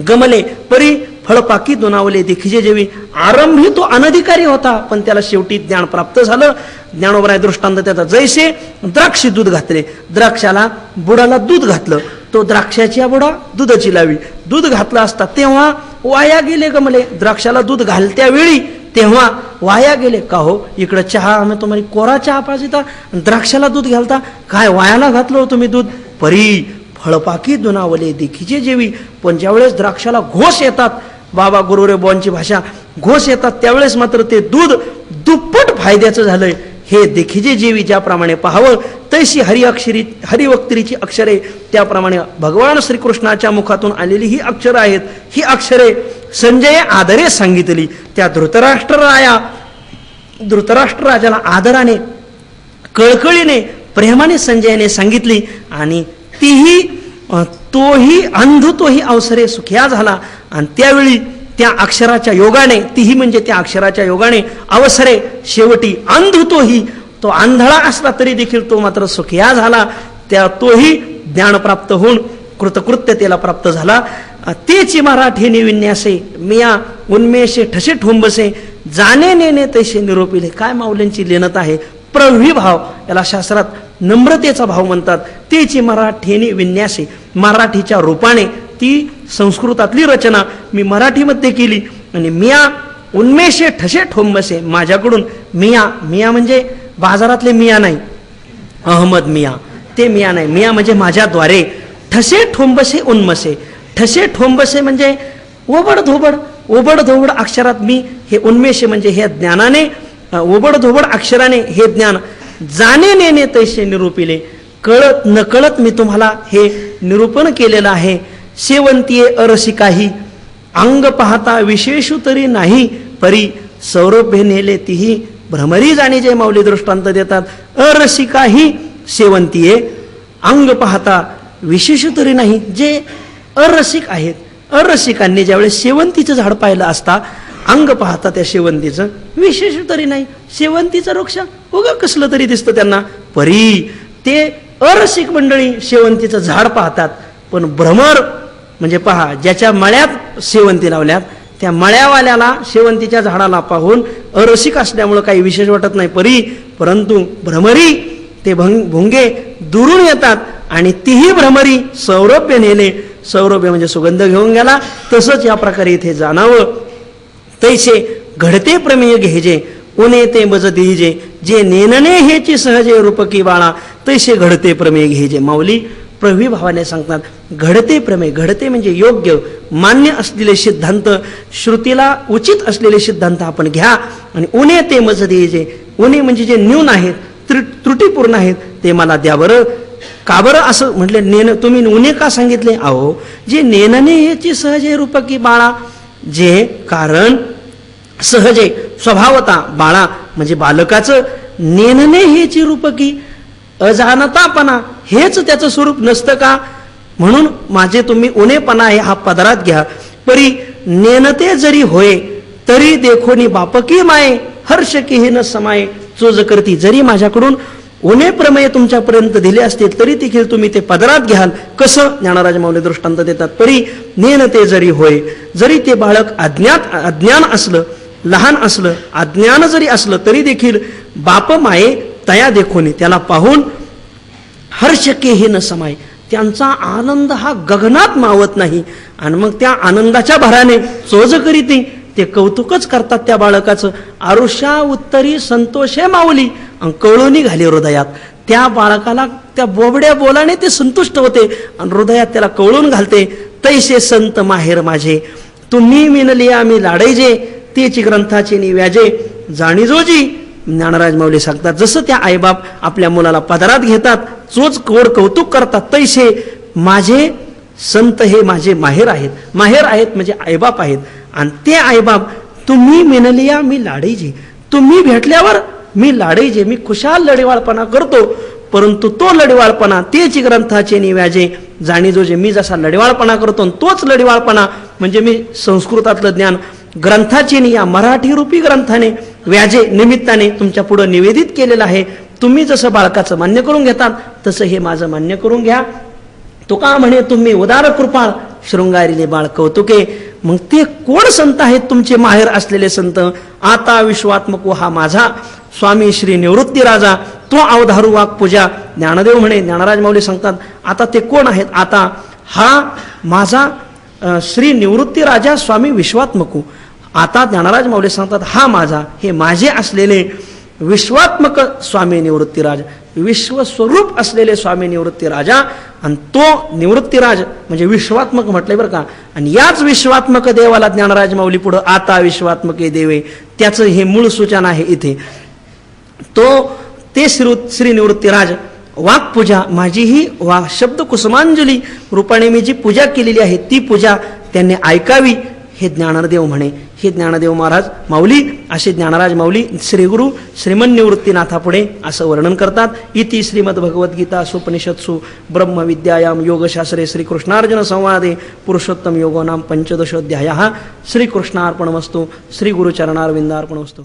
गमले, परी फळपाकी दुनावले देखीजे जेवी. आरंभी तो अनधिकारी होता, पण त्याला शेवटी ज्ञान प्राप्त झालं. ज्ञानोबराय दृष्टांत त्याचा, जैसे द्राक्षी दूध घातले, द्राक्षाला बुडाला दूध घातलं, तो द्राक्षाची बुडा दुधाची लावी, दूध घातला असता तेव्हा वाया गेले गमले. द्राक्षाला दूध घालत्या वेळी तेव्हा वाया गेले. का हो, इकडं चहा आम्ही तुम्हाला कोरा चहा पाजिता, द्राक्षाला दूध घालता, काय वायाला घातलं तुम्ही दूध. परी फळपाकी दुनावले देखीचे जेवी. पण ज्यावेळेस द्राक्षाला घोष येतात, बाबा गुरुरे बॉनची भाषा, घोष येतात, त्यावेळेस मात्र ते दूध दुप्पट फायद्याचं झालंय. हे देखीजे जेवी, ज्याप्रमाणे पाहावं तैशी हरिवक्तरीची अक्षरे, त्याप्रमाणे भगवान श्रीकृष्णाच्या मुखातून आलेली ही अक्षरं आहेत. ही अक्षरे संजय आदरे सांगितली. त्या धृतराष्ट्र राजाला आदराने, कळकळीने, प्रेमाने संजयाने सांगितली. आणि तोही अंध तोही अवसरे सुखिया झाला. आणि त्यावेळी त्या अक्षराच्या योगाने, तीही म्हणजे त्या अक्षराच्या योगाने अवसरे, शेवटी अंध तोही, तो आंधळा असला तरी देखील तो मात्र सुखिया झाला. तोही ज्ञान प्राप्त होऊन कृतकृत्यतेला प्राप्त झाला. तेची मराठी विन्यासे मिया उन्मेषे ठसे ठोंबसे, जाणे नेणे तैसे निरोपिले. काय माऊल्यांची लेणत आहे. प्रवी भाव, याला शास्त्रात नम्रतेचा भाव म्हणतात. तेची मराठीने विन्यासे, मराठीच्या रूपाने ती संस्कृतातली रचना मी मराठीमध्ये केली. आणि मिया उन्मेषे ठसे ठोंबसे, माझ्याकडून मिया म्हणजे बाजारातले मिया नाही, अहमद मिया ते मिया नाही, मिया म्हणजे माझ्याद्वारे. ठसे ठोंबसे उन्मसे, ठसे ठोंबसे म्हणजे ओबड धोबड अक्षरात मी हे उन्मेष म्हणजे हे ज्ञानाने, ओबड धोबड अक्षराने हे ज्ञान जाणे नेणे तैसे निरूपिले. कळत नकळत मी तुम्हाला हे निरूपण केलेलं आहे. सेवंतीये अरसिकाही, अंग पाहता विशेषू तरी नाही, परी सौरभ्य नेले तीही भ्रमरी जाणी. जे माऊली दृष्टांत देतात, अरसिकाही सेवंतीये, अंग पाहता विशेषू तरी नाही. जे अरसिक आहेत, अरसिकांनी ज्यावेळेस शेवंतीचं झाड पाहिलं असता, अंग पाहता त्या शेवंतीचं विशेष तरी नाही. शेवंतीचं वृक्ष उगा कसलं तरी दिसतं त्यांना. परी ते अरसिक मंडळी शेवंतीचं झाड पाहतात, पण भ्रमर म्हणजे पहा, ज्याच्या मळ्यात शेवंती लावल्यात त्या मळ्यावाल्याला शेवंतीच्या झाडाला पाहून अरसिक असल्यामुळं काही विशेष वाटत नाही परी, परंतु भ्रमरी ते भुंगे दुरून येतात आणि तीही भ्रमरी सौरभ्य नेले. सौरभ्य म्हणजे सुगंध घेऊन गेला. तसंच या प्रकारे इथे जाणावं. तैसे घडते प्रमेय घेजे, उने ते बज देजे, जे नेनने हेची सहजे रूपकी बाळा, तैसे घडते प्रमेय घेजे. माऊली प्रवी भावाने सांगतात, घडते प्रमेय, घडते म्हणजे योग्य मान्य असलेले सिद्धांत, श्रुतीला उचित असलेले सिद्धांत आपण घ्या. आणि उने ते मज देजे, उने म्हणजे जे न्यून आहेत, त्रुटीपूर्ण आहेत, ते मला द्या बरं. का बरं असं म्हटलं, नेन तुम्ही उने का सांगितले. अहो, जे नेनने हेची सहजे रूपकी बाळा, जे कारण सहजे स्वभावता बाळा म्हणजे बालकाचं, नेनने हेची रूपकी अजानतापणा हेच त्याचं स्वरूप नसतं का. म्हणून माझे तुम्ही उनेपणा आहे हा पदरात घ्या. परी नेनते जरी होय तरी देखोनी बापकी माये, हर्ष की न समाये चोज करती. जरी माझ्याकडून उणे प्रमेय तुमच्यापर्यंत दिले असतील तरी देखील तुम्ही ते पदरात घ्याल. कसं. ज्ञानराज माऊली दृष्टांत देतात, परी नेनते जरी होय, जरी ते बाळक अज्ञान असलं, लहान असलं, अज्ञान जरी असलं तरी देखील बाप माये तया देखोनी, त्याला पाहून हर्ष के न समाय, त्यांचा आनंद हा गगनात मावत नाही. आणि मग त्या आनंदाच्या भराने चोज करीती, ते कौतुकच करतात त्या बाळकाचं. आरुष्या उत्तरी संतोषे माऊली, कळूनी घाली हृदयात. त्या बाळकाला त्या बोबड्या बोलाने ते संतुष्ट होते आणि हृदयात त्याला कळून घालते. तैसे संत माहेर माझे, तुम्ही विनली आम्ही लाडायजे, तेची ग्रंथाची निव्याजे, जाणीजोजी ज्ञानराज माऊली सांगतात, जसं त्या आईबाप आपल्या मुलाला पदरात घेतात, चोच गोड कौतुक करतात, तैसे माझे संत हे माझे माहेर आहेत. माहेर आहेत म्हणजे आईबाप आहेत. आणि ते आईबाप तुम्ही मिनलिया मी लाडायचे, तुम्ही भेटल्यावर मी लाडायचे, मी खुशाल लढेवाळपणा करतो, परंतु तो लढेवाळपणा तेच ग्रंथाचे निव्याजे जाणीजो जे. मी जसा लढेवाळपणा करतो तोच लढेवाळपणा म्हणजे मी संस्कृतातलं ज्ञान ग्रंथाचे या मराठी रूपी ग्रंथाने व्याजे निमित्ताने तुमच्या पुढे निवेदित केलेलं आहे. तुम्ही जसं बाळकाचं मान्य करून घेतात तसं हे माझं मान्य करून घ्या. तुका म्हणे तुम्ही उदार कृपाळ शृंगारीले बाळ कौतुके. मग ते कोण संत आहेत तुमचे माहेर असलेले संत? आता विश्वात्मको हा माझा स्वामी श्री निवृत्ती राजा, तो अवधारू वाक पूजा. ज्ञानदेव म्हणे, ज्ञानराज माऊली सांगतात, आता ते कोण आहेत? आता हा माझा श्री निवृत्ती राजा स्वामी विश्वात्मको. आता ज्ञानराज माऊली सांगतात, हा माझा, हे माझे असलेले विश्वात्मक स्वामी निवृत्तीराज, विश्वस्वरूप असलेले स्वामी निवृत्ती राजा. आणि तो निवृत्तीराज म्हणजे विश्वात्मक म्हटले बरं का. आणि याच विश्वात्मक देवाला ज्ञानराज माऊली पुढं आता विश्वात्मके देवे, त्याचं हे मूळ सूचना आहे इथे. ते श्री निवृत्तीराज वाक्पूजा, माझी ही शब्द कुसुमांजली रूपाने मी जी पूजा केलेली आहे ती पूजा त्यांनी ऐकावी, हे ज्ञानदेव म्हणे. हे ज्ञानदेव महाराज माऊली असे ज्ञानराज माऊली श्रीगुरु श्रीमन निवृत्तीनाथापुढे असं वर्णन करतात. इति श्रीमद भगवद्गीता सुपनिषत्सु ब्रह्मविद्यायां योगशास्त्रे श्रीकृष्णार्जुन संवादे पुरुषोत्तम योगो नाम 15 अध्यायः. श्रीकृष्णार्पणमस्तु. श्री गुरुचरणारविंदार्पणमस्तु.